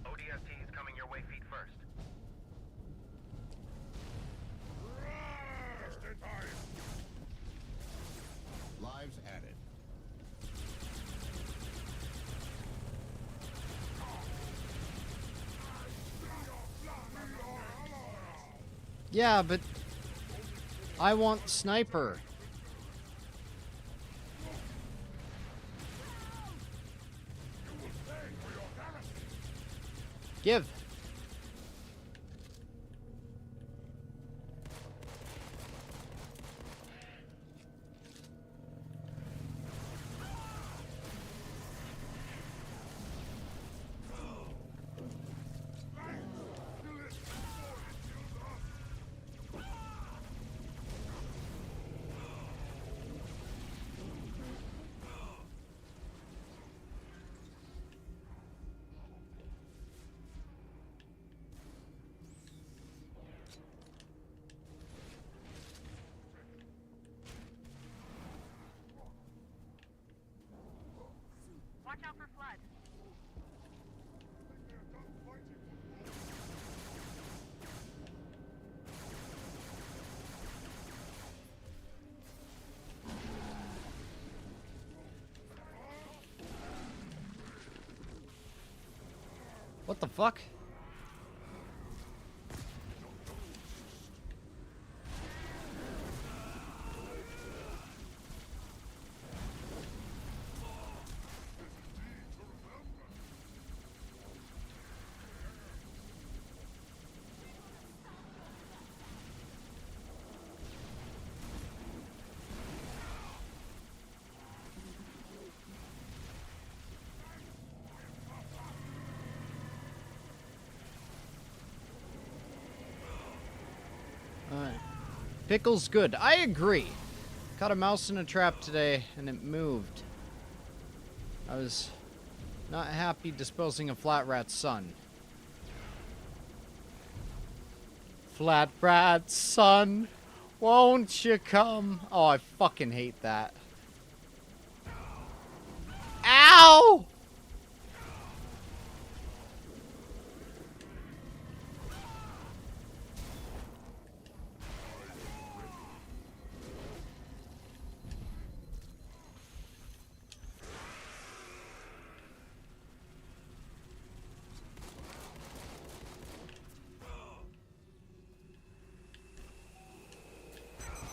ODST's coming your way feet first. Lives added. Yeah, but I want sniper. Give. Watch out for flood. What the fuck? Alright. Pickle's good. I agree. Caught a mouse in a trap today, and it moved. I was not happy disposing of Flat Rat's son. Flat Rat's son, won't you come? Oh, I fucking hate that. Ow!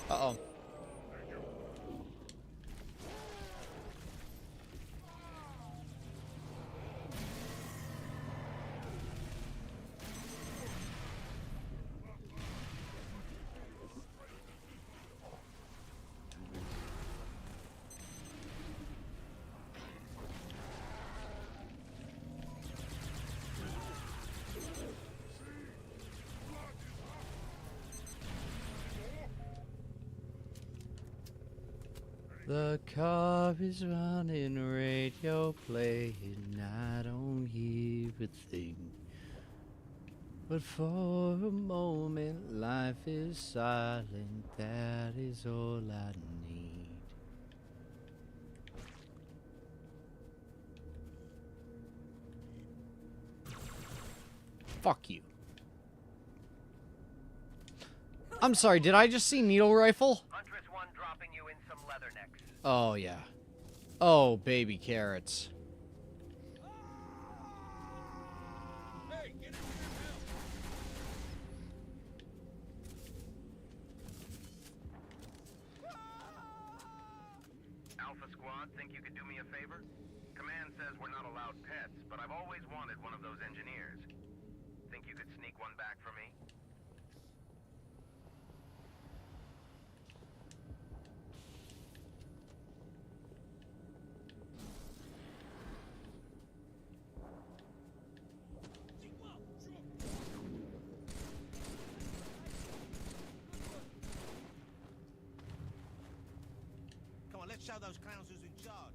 Uh-oh. The car is running, radio playing, I don't hear a thing. But for a moment, life is silent. That is all I need. Fuck you. I'm sorry, did I just see needle rifle? Huntress 1 dropping you in some leathernecks. Oh, yeah. Oh, baby carrots. Alpha Squad, think you could do me a favor? Command says we're not allowed pets, but I've always wanted one of those engineers. Think you could sneak one back for me? Come on, let's show those clowns who's in charge.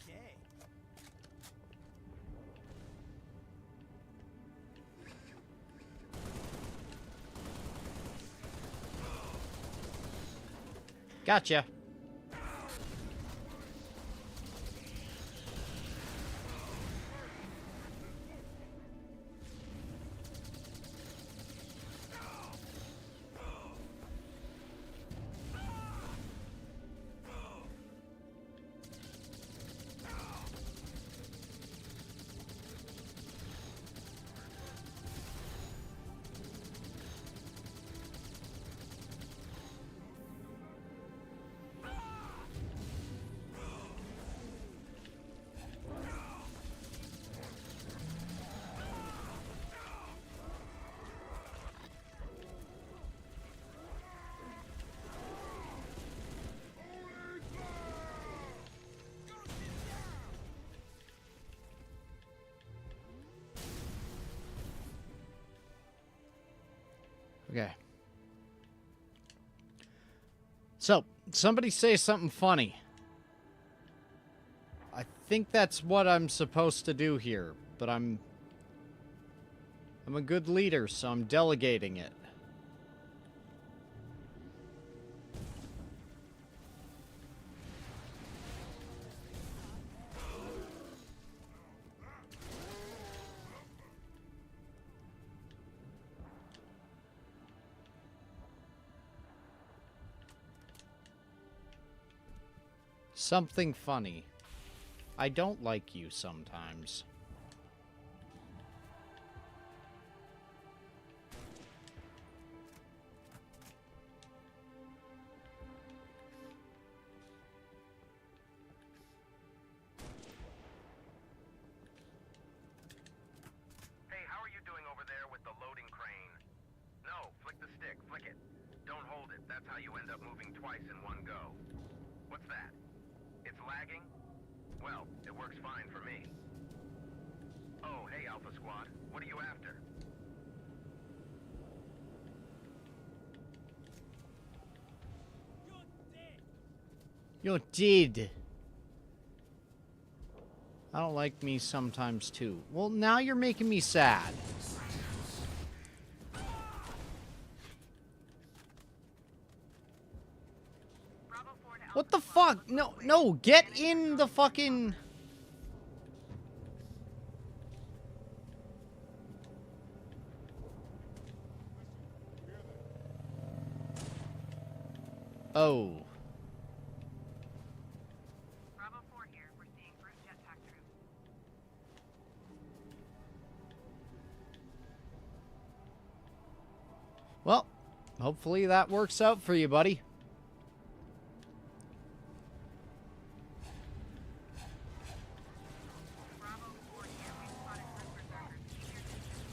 Okay. Gotcha. Okay. So, somebody say something funny. I think that's what I'm supposed to do here, but I'm a good leader, so I'm delegating it. Something funny. I don't like you sometimes. Hey, how are you doing over there with the loading crane? No, flick the stick, flick it. Don't hold it, that's how you end up moving twice in one go. What's that? It's lagging? Well, it works fine for me. Oh, hey Alpha Squad, what are you after? You're dead. I don't like me sometimes too. Well, now you're making me sad. What the fuck? No, no, get in the fucking... Oh. Bravo 4 here. We're seeing first jet tac through. Well, hopefully that works out for you, buddy. Bravo 4 here. We've spotted first berserkers. Keep your distance.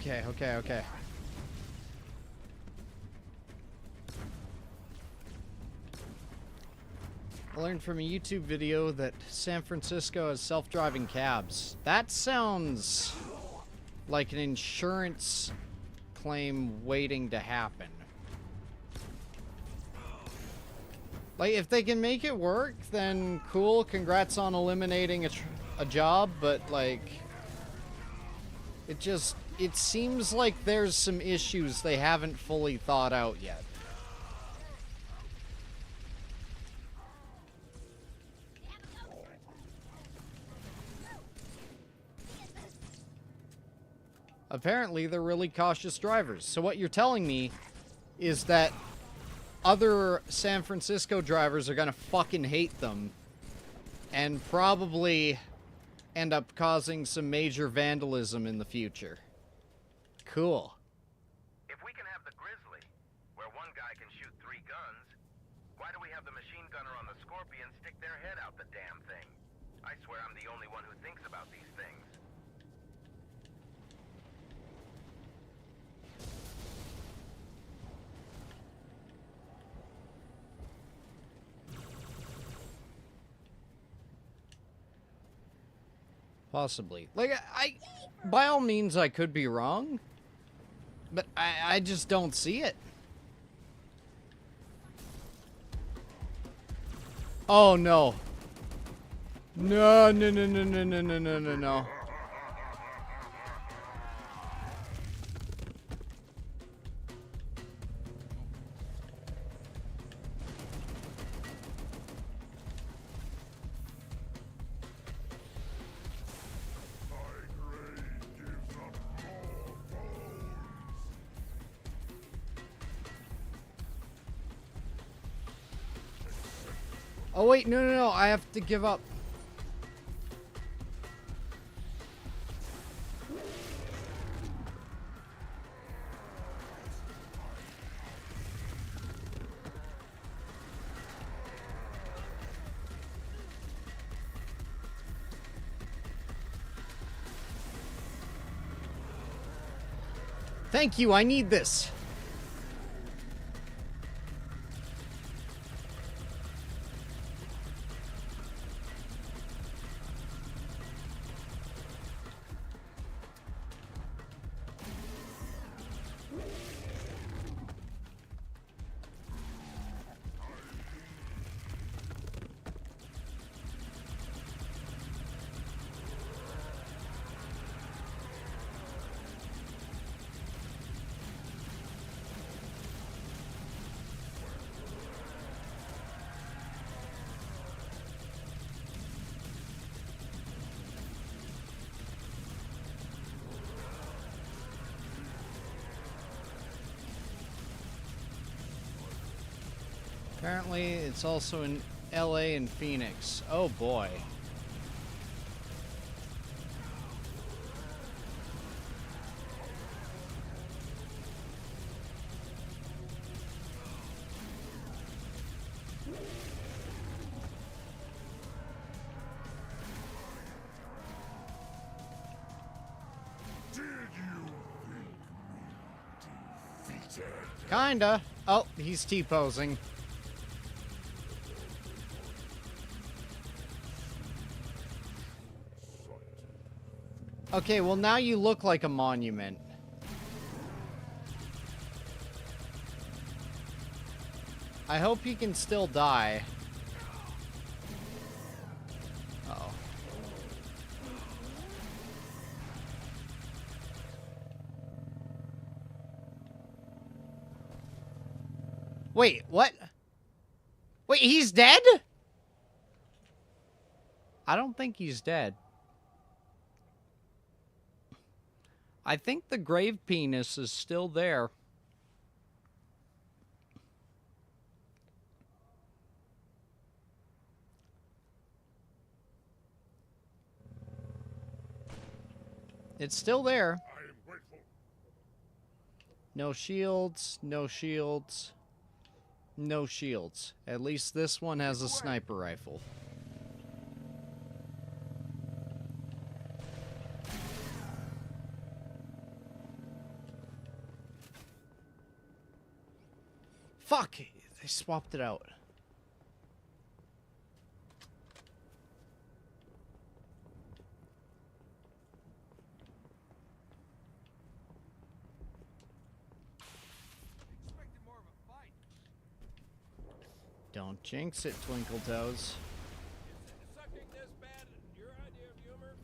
Okay, okay, okay. I learned from a YouTube video that San Francisco has self-driving cabs. That sounds like an insurance claim waiting to happen. Like, if they can make it work, then cool, congrats on eliminating a job, but, like, it seems like there's some issues they haven't fully thought out yet. Apparently, they're really cautious drivers. So what you're telling me is that other San Francisco drivers are gonna fucking hate them and probably end up causing some major vandalism in the future. Cool. If we can have the Grizzly, where one guy can shoot 3 guns, why do we have the machine gunner on the Scorpion stick their head out the damn thing? I swear I'm the only one who thinks about these things. Possibly. Like, by all means, I could be wrong, but I just don't see it. Oh, no. No, no, no, no, no, no, no, no, no, no. Oh, wait, no, no, no, I have to give up. Thank you, I need this. Apparently, it's also in LA and Phoenix. Oh boy. Kinda. Oh, he's T-posing. Okay, well now you look like a monument. I hope you can still die. Uh-oh. Wait, what? Wait, he's dead? I don't think he's dead. I think the grave penis is still there. It's still there. No shields, no shields, no shields. At least this one has a sniper rifle. Fuck! They swapped it out. Expected more of a fight. Don't jinx it, Twinkle Toes. Is sucking this bad your idea of humor?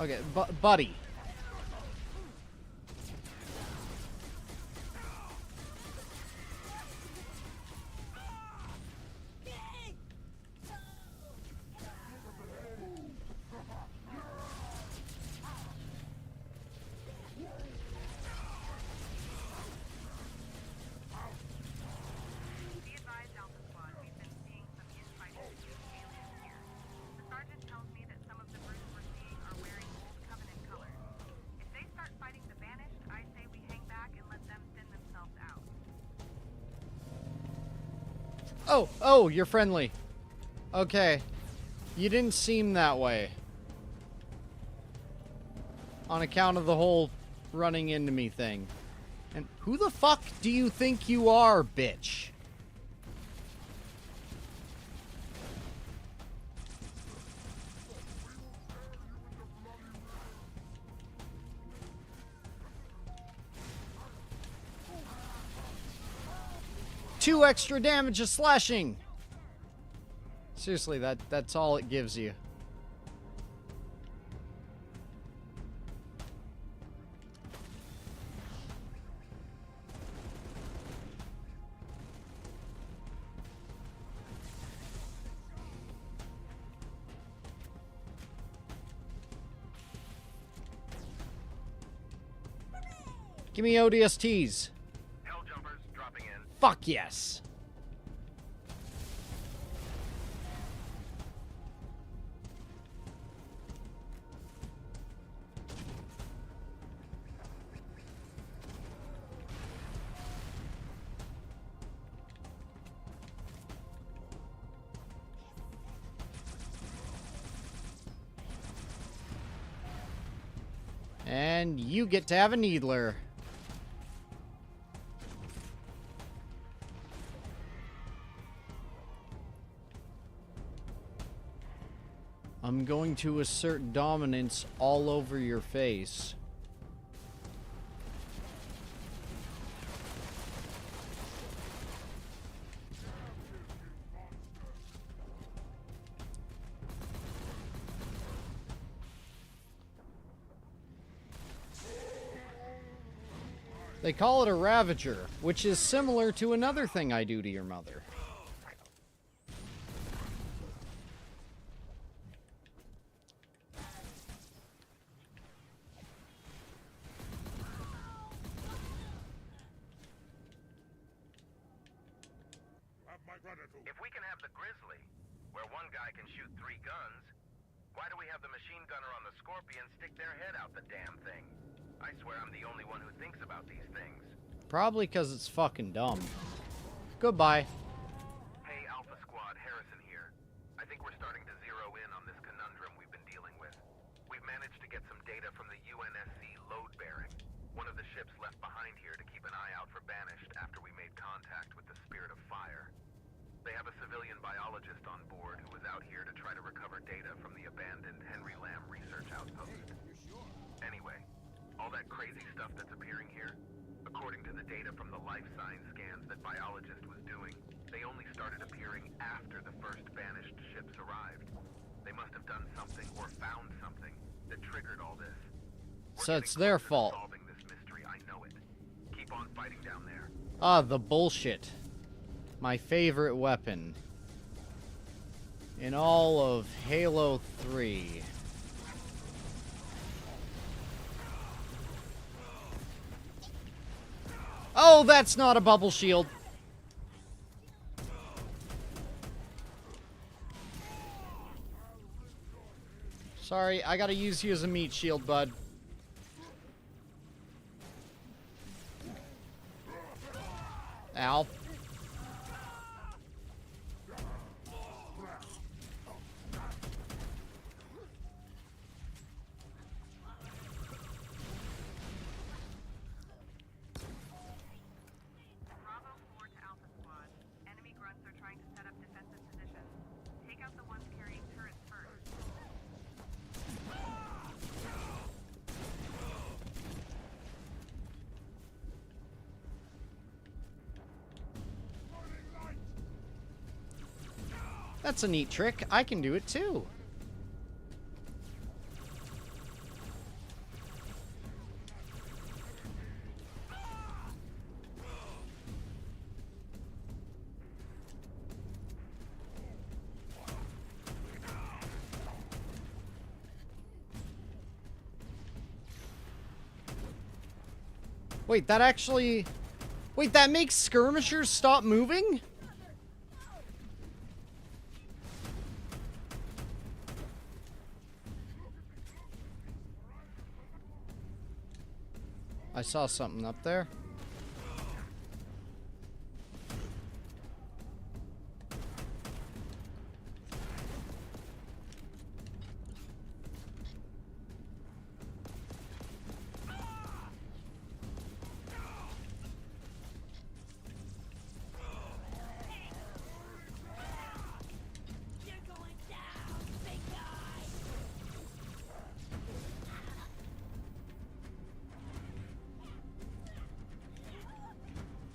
Okay, buddy. Be advised, Alpha Squad, we've been seeing some infighting between aliens here. The sergeant tells me that some of the brutes we're seeing are wearing old Covenant colors. If they start fighting the Banished, I say we hang back and let them thin themselves out. Oh, you're friendly. Okay. You didn't seem that way. On account of the whole running into me thing. And who the fuck do you think you are, bitch? Two extra damage of slashing. Seriously, that's all it gives you. Give me ODSTs. Hell jumpers dropping in. Fuck yes. And you get to have a needler. I'm going to assert dominance all over your face. They call it a Ravager, which is similar to another thing I do to your mother. If we can have the Grizzly, where one guy can shoot 3 guns, why do we have the machine gunner on the Scorpion stick their head out the damn thing? I swear I'm the only one who thinks about these things. Probably because it's fucking dumb. Goodbye. Hey, Alpha Squad, Harrison here. I think we're starting to zero in on this conundrum we've been dealing with. We've managed to get some data from the UNSC load bearing, one of the ships left behind here to keep an eye out for Banished after we made contact with the Spirit of Fire. They have a civilian biologist on board who was out here to try to recover data from the abandoned Henry Lamb research outpost. Anyway, all that crazy stuff that's appearing here, according to the data from the life sign scans that biologist was doing, they only started appearing after the first Banished ships arrived. They must have done something or found something that triggered all this. So it's their fault. Solving this mystery, I know it. Keep on fighting down there. Ah, the bullshit. My favorite weapon in all of Halo 3. Oh, that's not a bubble shield. Sorry, I gotta use you as a meat shield, bud. Ow. That's a neat trick. I can do it too. Wait, that actually... Wait, that makes skirmishers stop moving? I saw something up there.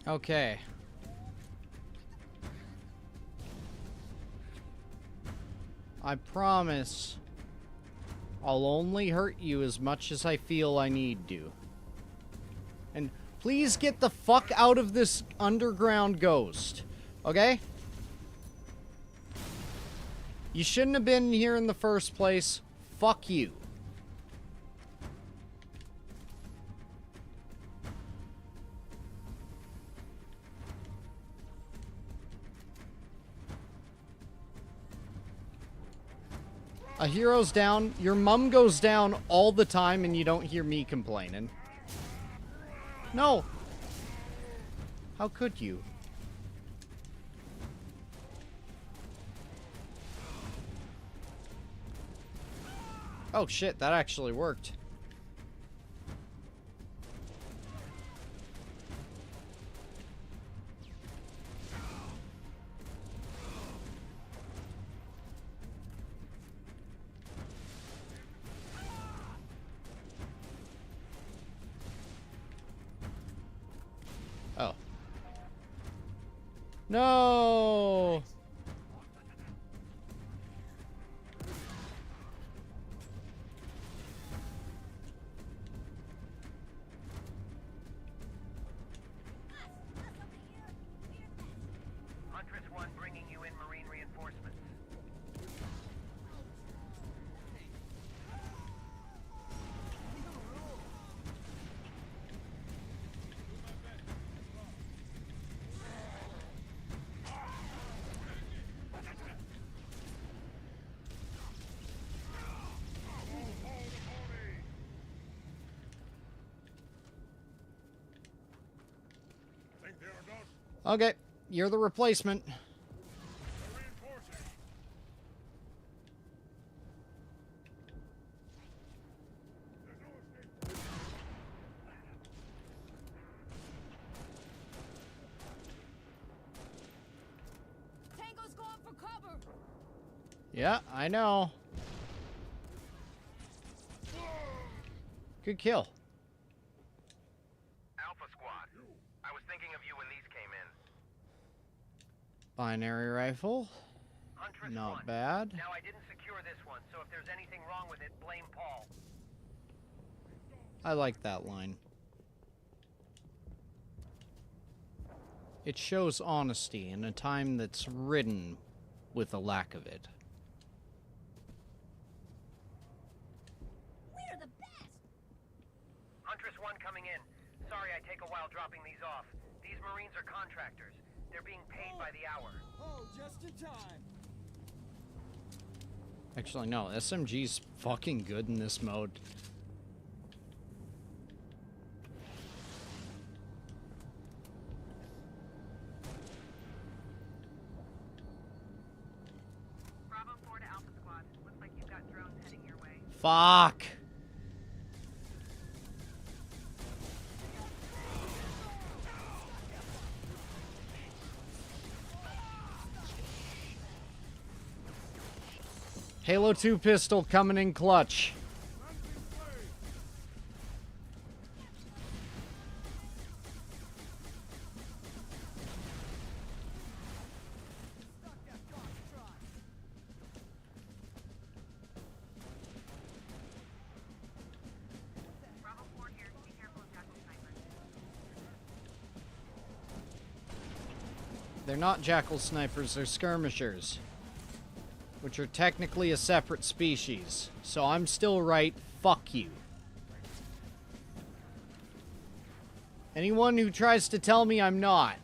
Okay. I promise I'll only hurt you as much as I feel I need to. And please get the fuck out of this underground ghost. Okay? You shouldn't have been here in the first place. Fuck you. A hero's down. Your mum goes down all the time and you don't hear me complaining. No. How could you? Oh shit, that actually worked. Oh. No! Huntress 1 bringing you in marine reinforcements. Okay, you're the replacement. Tango's going for cover. Yeah, I know. Good kill. Alpha Squad. I was thinking of you when these came in. Binary rifle. Huntress Not 1. bad. Now I didn't secure this one, so if there's anything wrong with it, blame Paul. I like that line. It shows honesty in a time that's ridden with a lack of it. We're the best. Huntress 1 coming in. Sorry I take a while dropping these off. These Marines are contractors. They're being paid by the hour. Oh, just in time. Actually, no. SMG's fucking good in this mode. Bravo 4 to Alpha Squad. Looks like you've got drones heading your way. Fuck! Halo 2 pistol coming in clutch. They're not jackal snipers, they're skirmishers. Which are technically a separate species. So I'm still right, fuck you. Anyone who tries to tell me I'm not.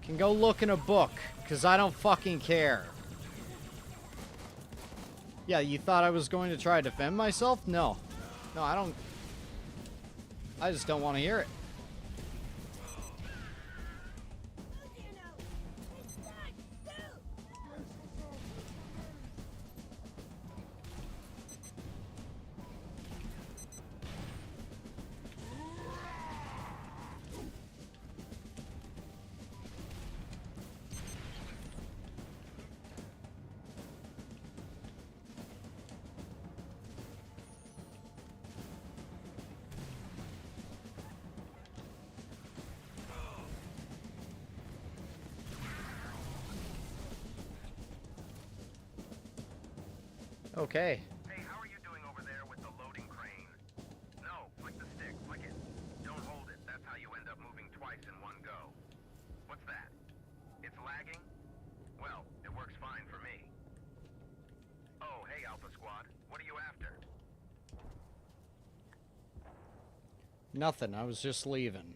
Can go look in a book, because I don't fucking care. Yeah, you thought I was going to try to defend myself? No. No, I don't. I just don't want to hear it. Okay. Hey, how are you doing over there with the loading crane? No, flick the stick, flick it. Don't hold it, that's how you end up moving twice in one go. What's that? It's lagging? Well, it works fine for me. Oh, hey Alpha Squad, what are you after? Nothing, I was just leaving.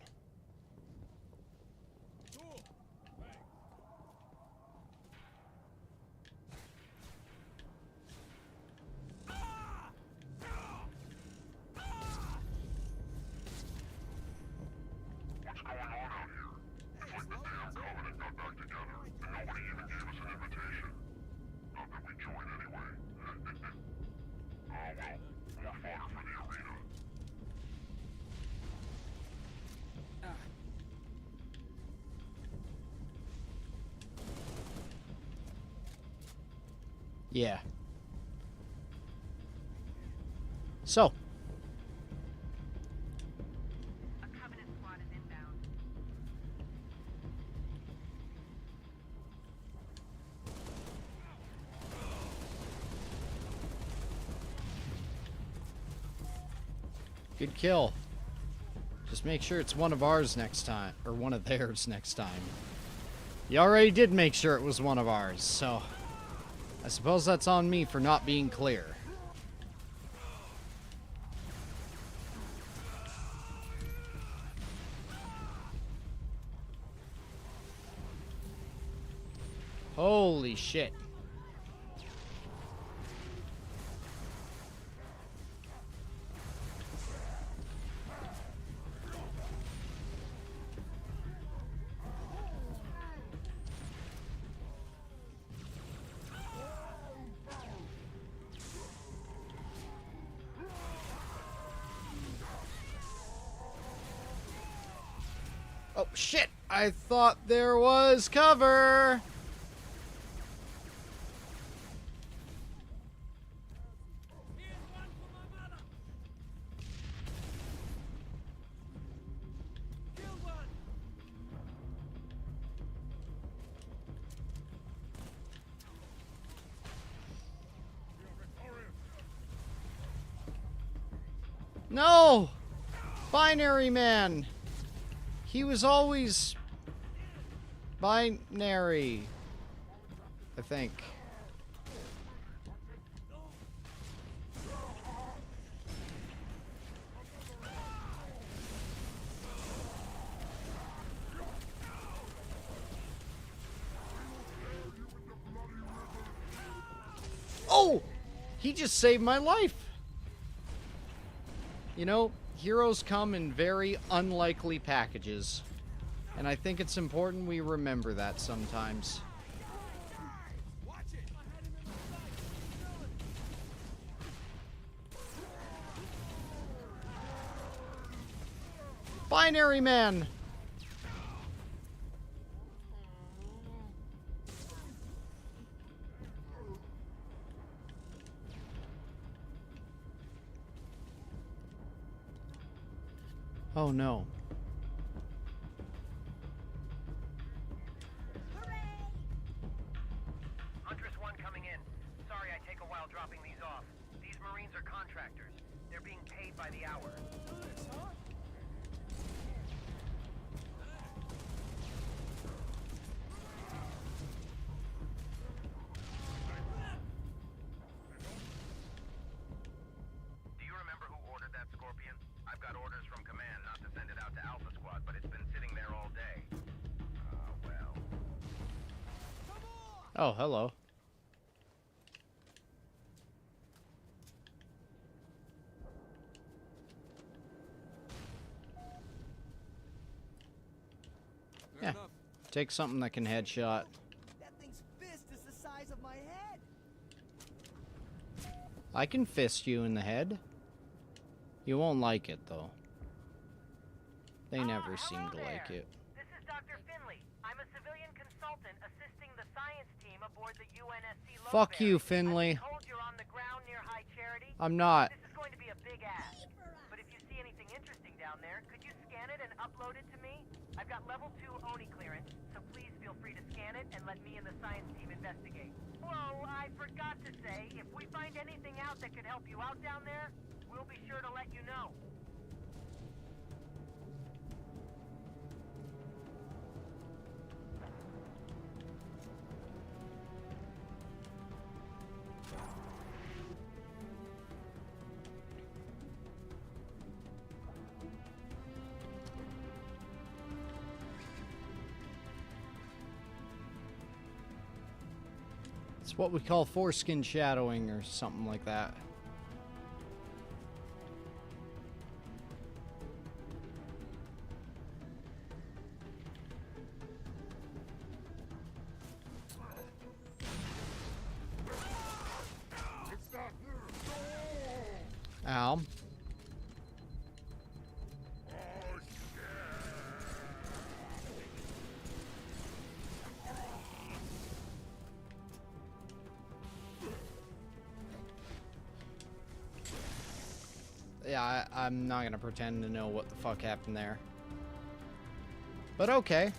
Yeah. So. A Covenant squad is inbound. Good kill. Just make sure it's one of ours next time. Or one of theirs next time. You already did make sure it was one of ours, so... I suppose that's on me for not being clear. Holy shit. Oh, shit! I thought there was cover! No! Binary man! He was always binary, I think. Oh! He just saved my life! You know, heroes come in very unlikely packages, and I think it's important we remember that sometimes. Binary man! Oh no. Huntress 1 coming in. Sorry I take a while dropping these off. These Marines are contractors. They're being paid by the hour. Do you remember who ordered that Scorpion? I've got orders from Command not to send it out to Alpha Squad, but it's been sitting there all day. Well. Oh, hello. Yeah, take something that can headshot. That thing's fist is the size of my head. I can fist you in the head. You won't like it, though. They never seem to like it. This is Dr. Finley. I'm a civilian consultant assisting the science team aboard the UNSC load Fuck bearer. you, Finley. I'm told you're on the ground near High Charity. I'm not. This is going to be a big ask. But if you see anything interesting down there, could you scan it and upload it to me? I've got level 2 ONI clearance, so please feel free to scan it and let me and the science team investigate. Whoa, I forgot to say, if we find anything out that could help you out down there, we'll be sure to let you know. It's what we call foreskin shadowing or something like that. Ow. Yeah, I'm not gonna pretend to know what the fuck happened there. But okay.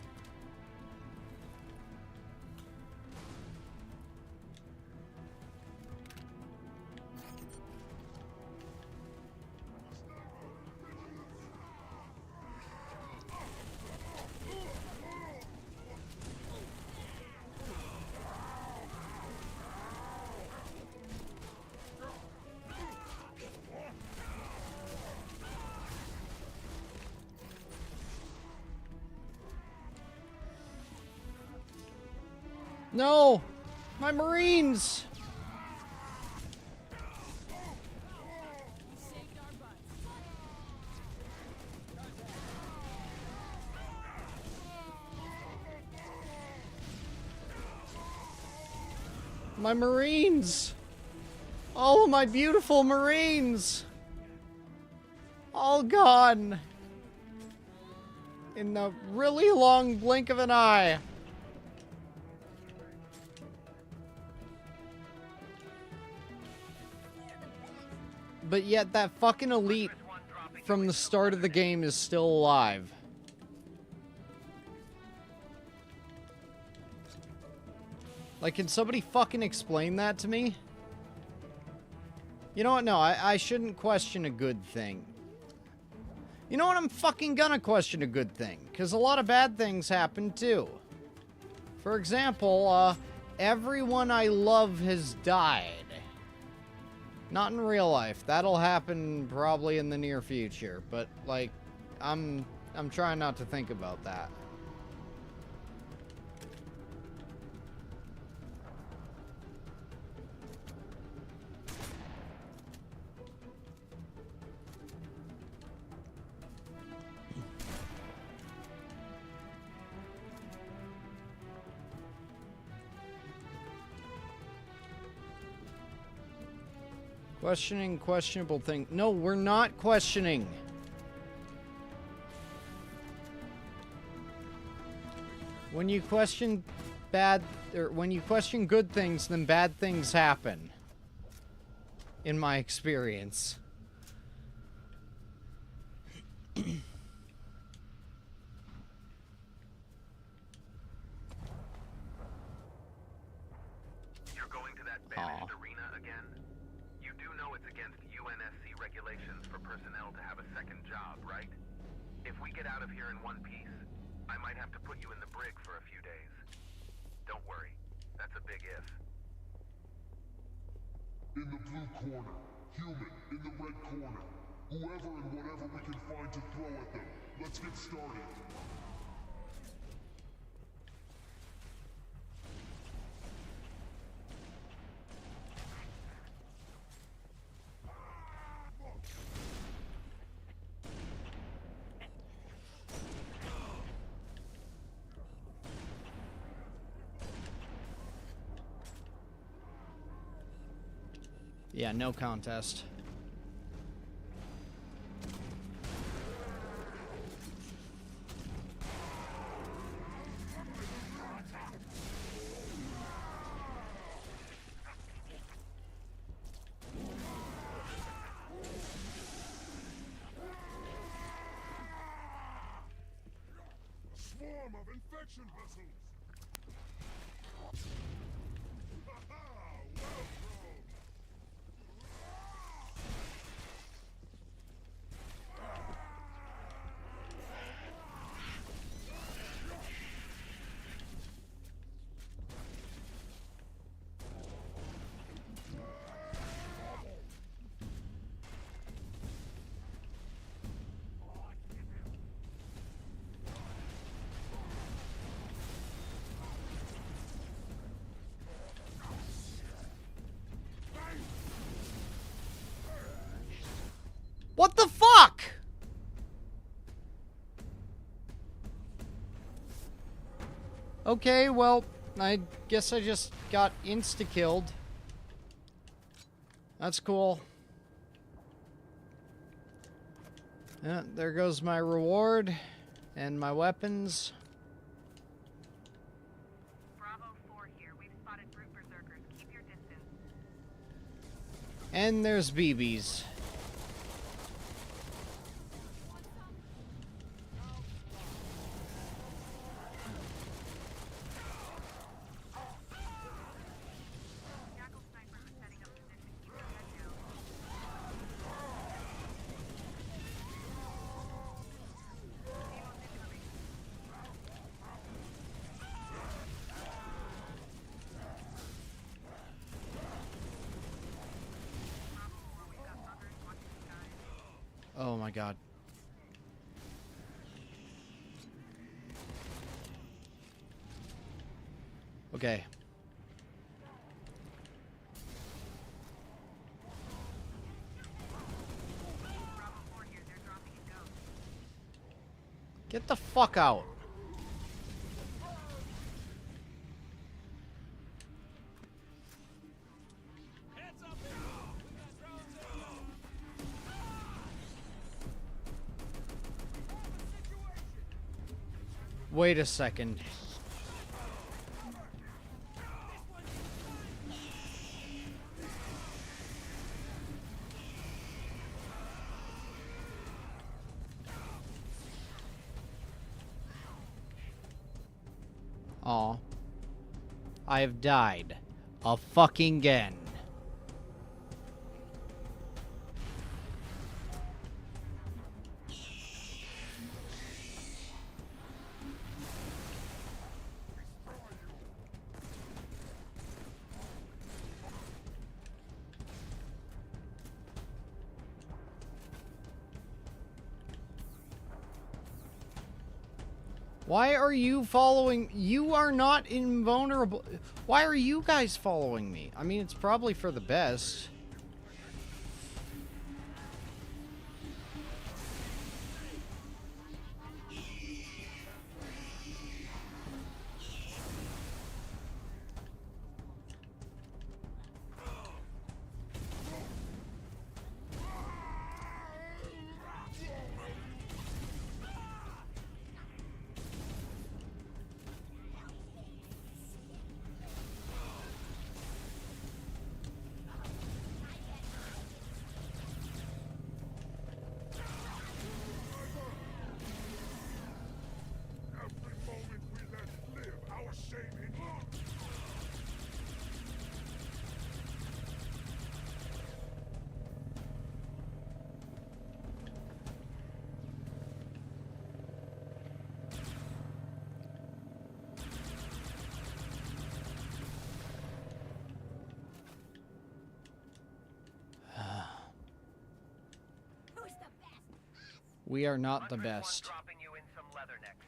No! My Marines! My Marines! All of my beautiful Marines! All gone! In the really long blink of an eye. But yet that fucking elite from the start of the game is still alive. Like, can somebody fucking explain that to me? You know what? No, I shouldn't question a good thing. You know what? I'm fucking gonna question a good thing. Because a lot of bad things happen, too. For example, everyone I love has died. Not in real life. That'll happen probably in the near future. But, like, I'm trying not to think about that. Questioning questionable thing. No, we're not questioning. When you question when you question good things, then bad things happen. In my experience. regulations for personnel to have a second job, right? If we get out of here in one piece, I might have to put you in the brig for a few days. Don't worry, that's a big if. In the blue corner, human. In the red corner, whoever and whatever we can find to throw at them. Let's get started. Yeah, no contest. Swarm of infection vessels! What the fuck? Okay, well, I guess I just got insta-killed. That's cool. Yeah, there goes my reward and my weapons. Bravo 4 here. We've spotted brute berserkers. Keep your distance. And there's BBs. Jackal snipers are setting up position. Keep your head down. Demo's incoming. Bravo 4, we've got buggers watching the skies. Oh my god. Okay. Bravo 4 here. They're dropping in ghosts. Get the fuck out. Heads up there! We got drones inbound! Wait a second. Aw. I have died. A fucking again. Why are you following? You are not invulnerable. Why are you guys following me? I mean, it's probably for the best. We are not the best. Dropping you in some leathernecks.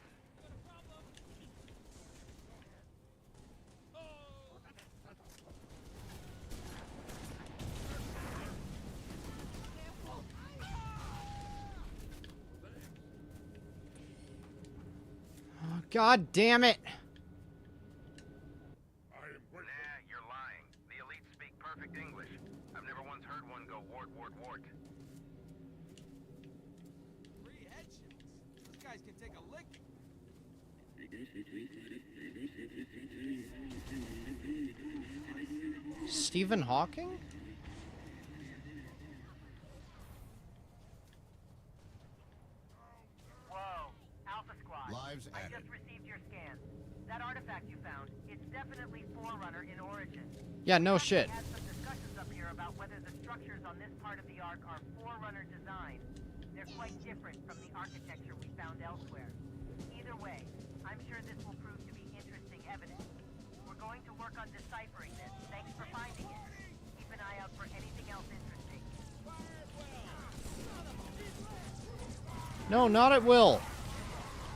Oh, God damn it! Nah, you're lying. The elites speak perfect English. I've never once heard one go wart, wart, wart. 3 headshots. Those guys can take a lick. Stephen Hawking? Whoa, Alpha Squad. Lives I added. just received your scan. That artifact you found, it's definitely Forerunner in origin. Yeah, no shit. We had some discussions up here about whether the structures on this part of the Ark are Forerunner design. They're quite different from the architecture we found elsewhere. Either way, I'm sure this will prove to be interesting evidence. We're going to work on deciphering this. Thanks for finding it. Keep an eye out for anything else interesting. No, not at Will.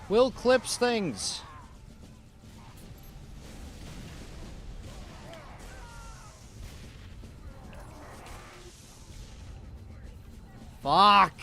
Will clips things. Fuck!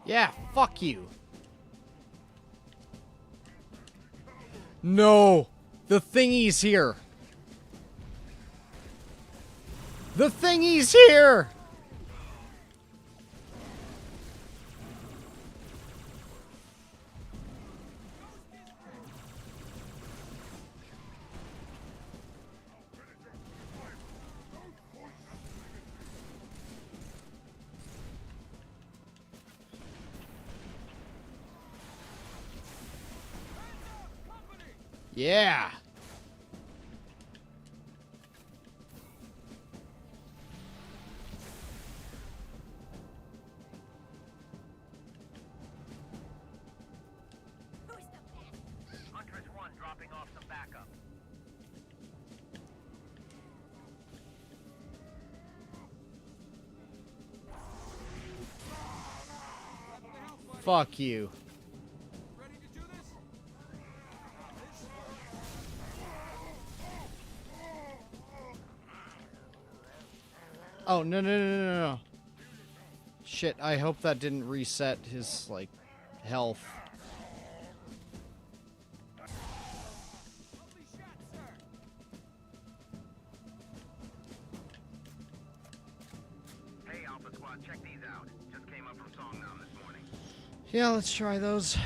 Yeah, fuck you. No! The thingy's here! The thingy's here! Yeah! Huntress 1 dropping off some backup. Fuck you. Oh, no, no, no, no, no. Shit, I hope that didn't reset his, like, health. Hey, Alpha Squad, check these out. Just came up from Songnam this morning. Yeah, let's try those.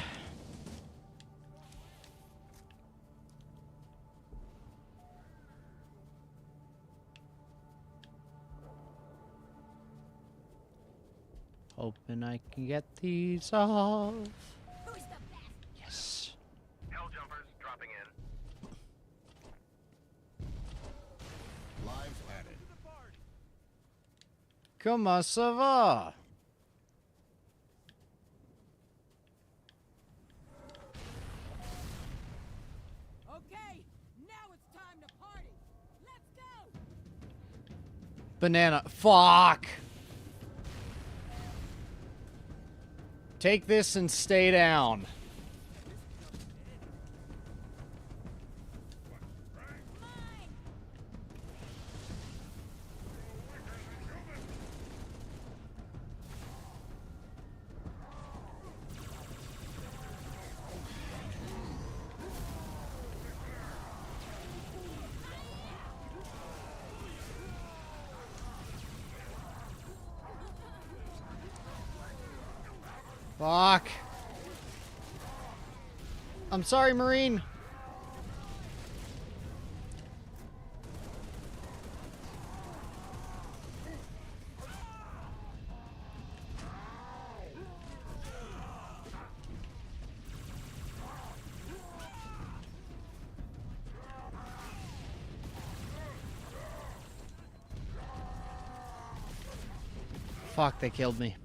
Hoping I can get these off. Yes. Hell jumpers dropping in. Lives added. Comment ça va? Okay, now it's time to party. Let's go. Banana. Fuck! Take this and stay down. Fuck. I'm sorry, Marine. Fuck, they killed me.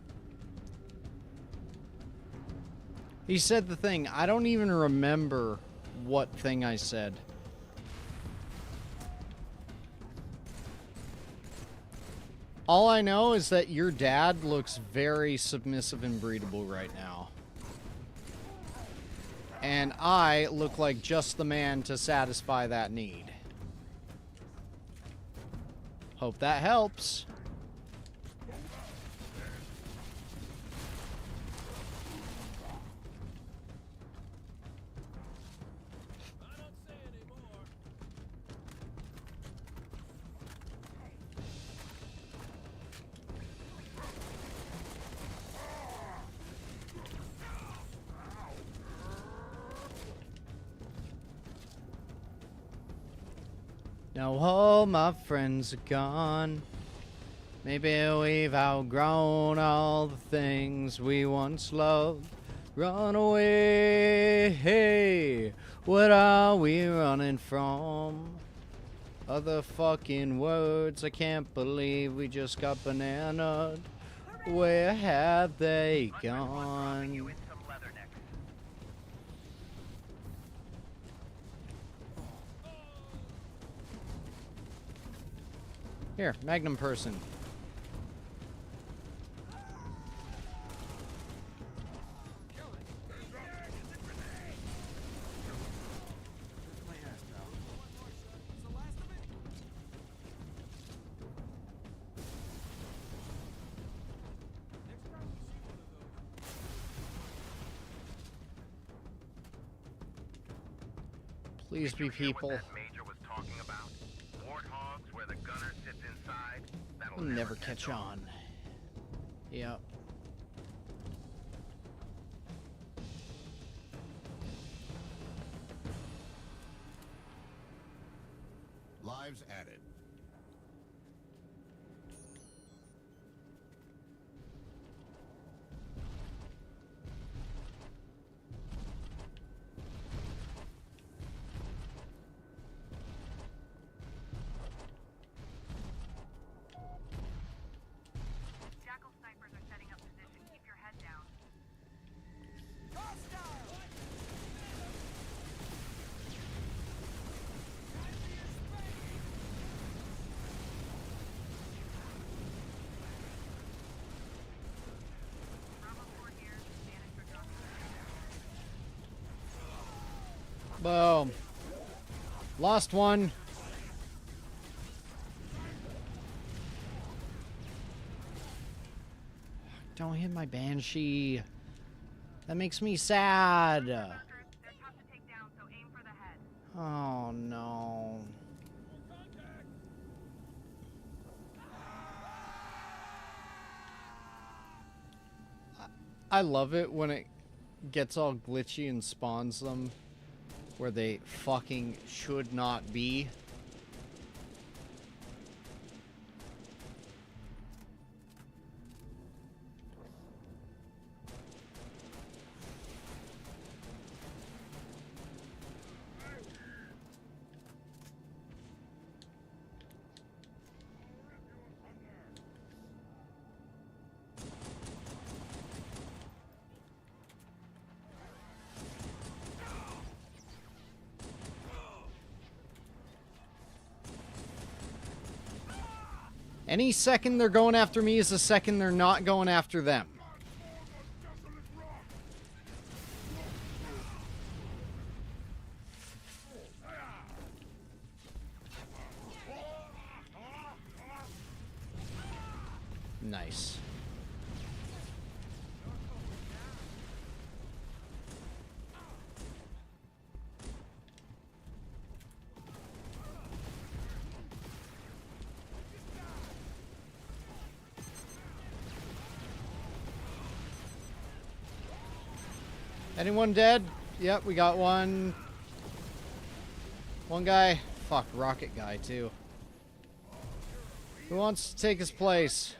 He said the thing. I don't even remember what thing I said. All I know is that your dad looks very submissive and breedable right now. And I look like just the man to satisfy that need. Hope that helps. Now all my friends are gone. Maybe we've outgrown all the things we once loved. Run away, hey, what are we running from? Other fucking words, I can't believe we just got bananaed. Where have they gone? Here, Magnum person. Please be people. We'll never catch on. Yep. Lives added. Boom. Lost one. Don't hit my Banshee. That makes me sad. Oh no. I love it when it gets all glitchy and spawns them where they fucking should not be. Any second they're going after me is a second they're not going after them. Nice. Anyone dead? Yep, we got one. One guy. Fuck, rocket guy, too. Who wants to take his place?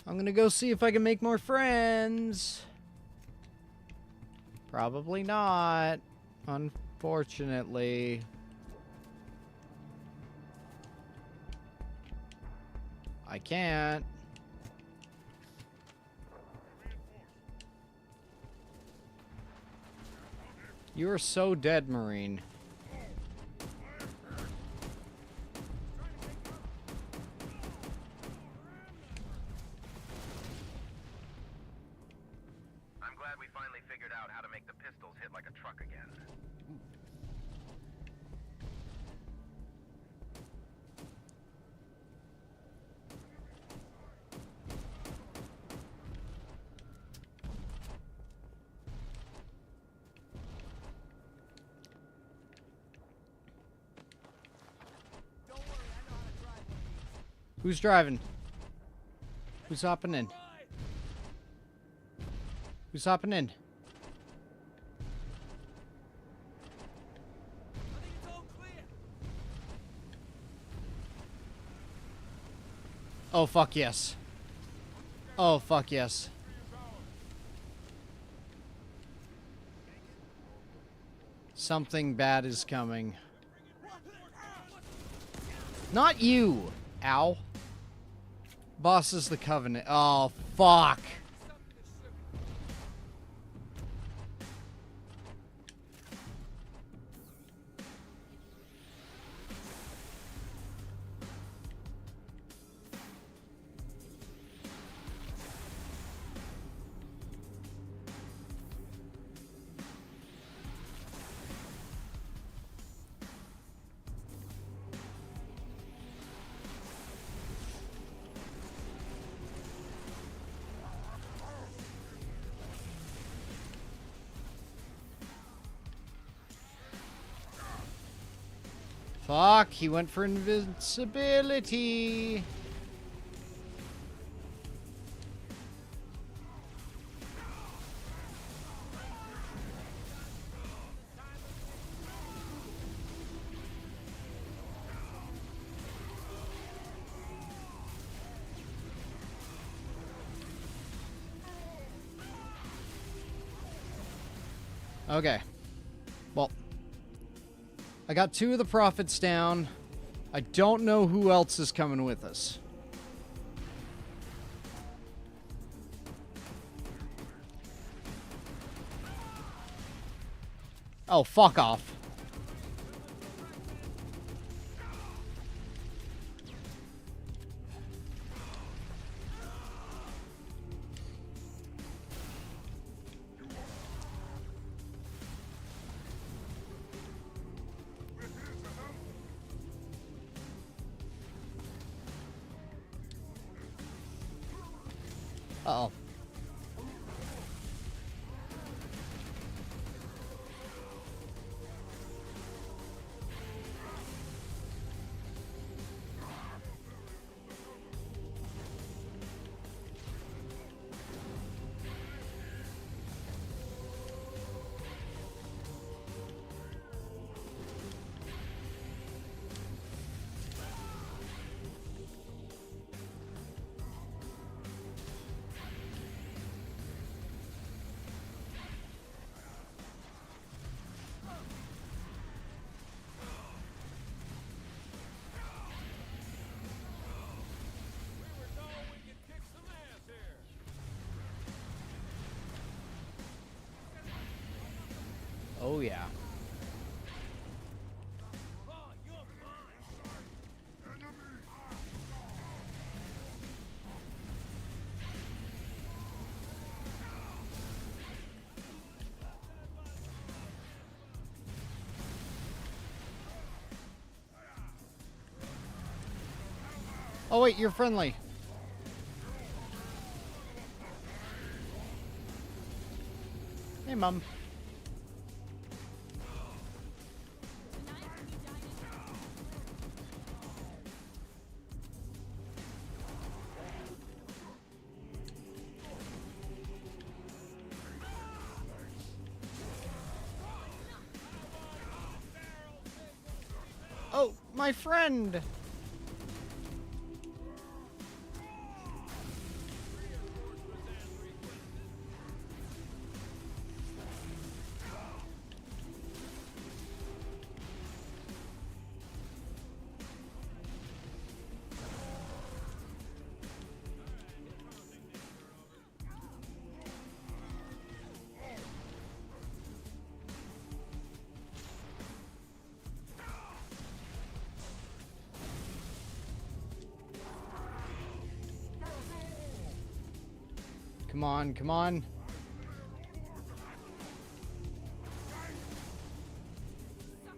I'm gonna go see if I can make more friends. Probably not, unfortunately. I can't. You are so dead, Marine. I'm glad we finally figured out how to make the pistols hit like a truck again. Who's driving? Who's hopping in? Who's hopping in? Oh, fuck yes. Oh, fuck yes. Something bad is coming. Not you! Ow. Boss is the Covenant. Oh, fuck. Fuck, he went for invincibility. Okay. Well, I got 2 of the prophets down. I don't know who else is coming with us. Oh, fuck off. Uh-oh. Oh, yeah. Oh, wait, you're friendly. Hey, Mom. Oh, my friend! Come on, come on.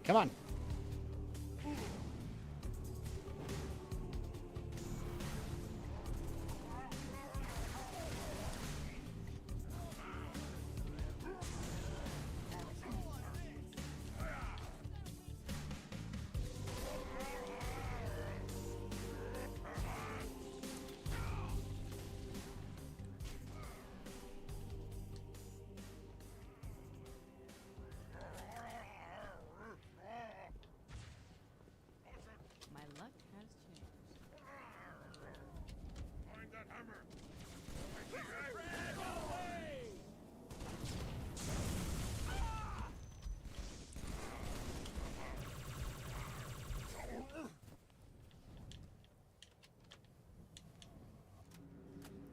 Come on. My luck has changed. Find that hammer.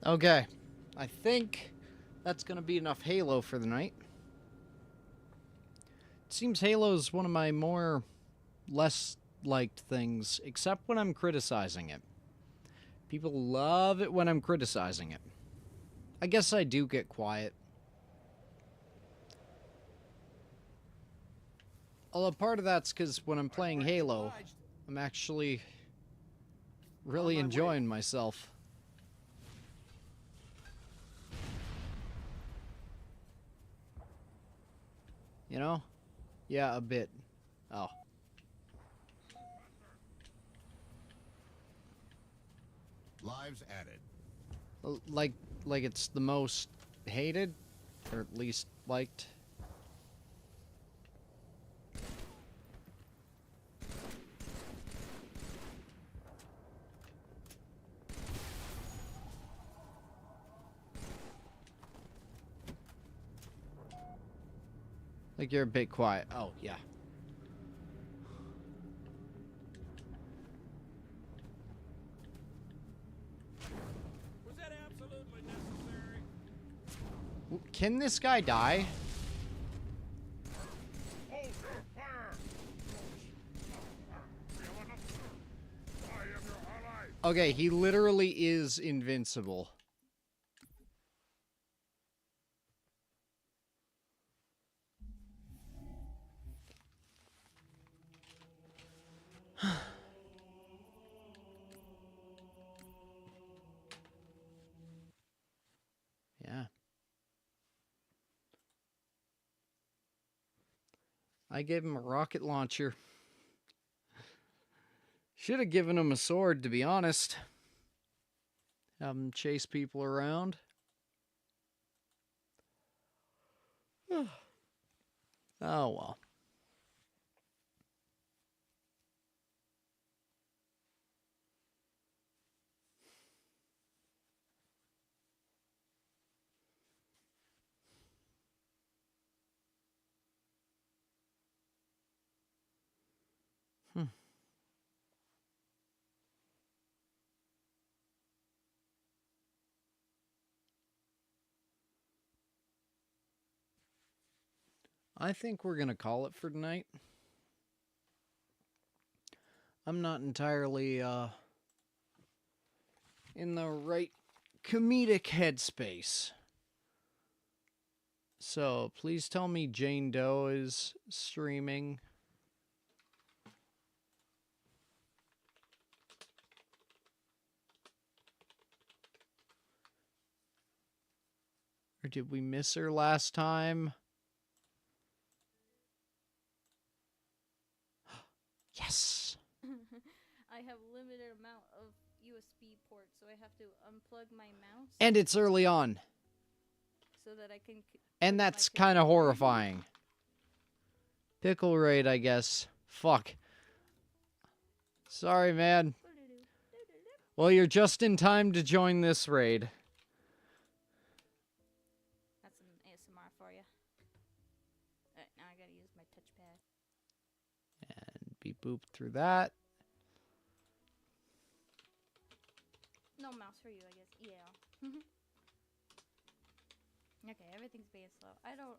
Okay. I think that's gonna be enough Halo for the night. It seems Halo's one of my less liked things, except when I'm criticizing it. People love it when I'm criticizing it. I guess I do get quiet. Although part of that's because when I'm playing Halo, I'm actually really enjoying myself. You know? Yeah, a bit. Oh. Lives added. Like it's the most hated, or at least liked. Like you're a bit quiet. Oh, yeah. Was that absolutely necessary? Can this guy die? Hold fire! I am your ally. Okay, he literally is invincible. Yeah. I gave him a rocket launcher. Should have given him a sword, to be honest. Have him chase people around. Oh, well. I think we're going to call it for tonight. I'm not entirely in the right comedic headspace. So please tell me Jane Doe is streaming. Or did we miss her last time? Yes. I have limited amount of USB ports, so I have to unplug my mouse. And it's early on. So that I can. And that's kind of horrifying. Pickle raid, I guess. Fuck. Sorry, man. Well, you're just in time to join this raid. That's some ASMR for you. Alright, now I gotta use my touchpad. And beep boop through that. No mouse for you, I guess. Yeah. Okay, everything's being slow. I don't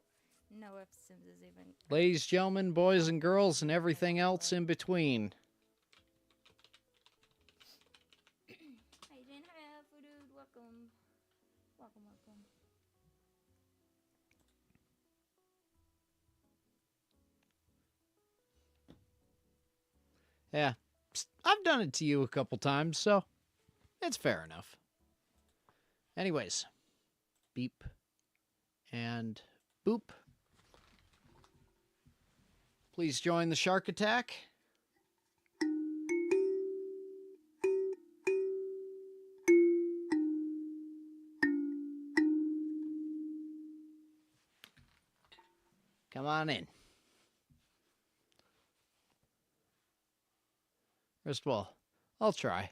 know if Sims is even... Ladies, gentlemen, boys and girls, and everything else in between. Hi, Jen. Hi, Vtubers. Welcome. Welcome, welcome. Yeah. Psst, I've done it to you a couple times, so it's fair enough. Anyways. Beep. And boop. Please join the shark attack. Come on in. First of all, I'll try.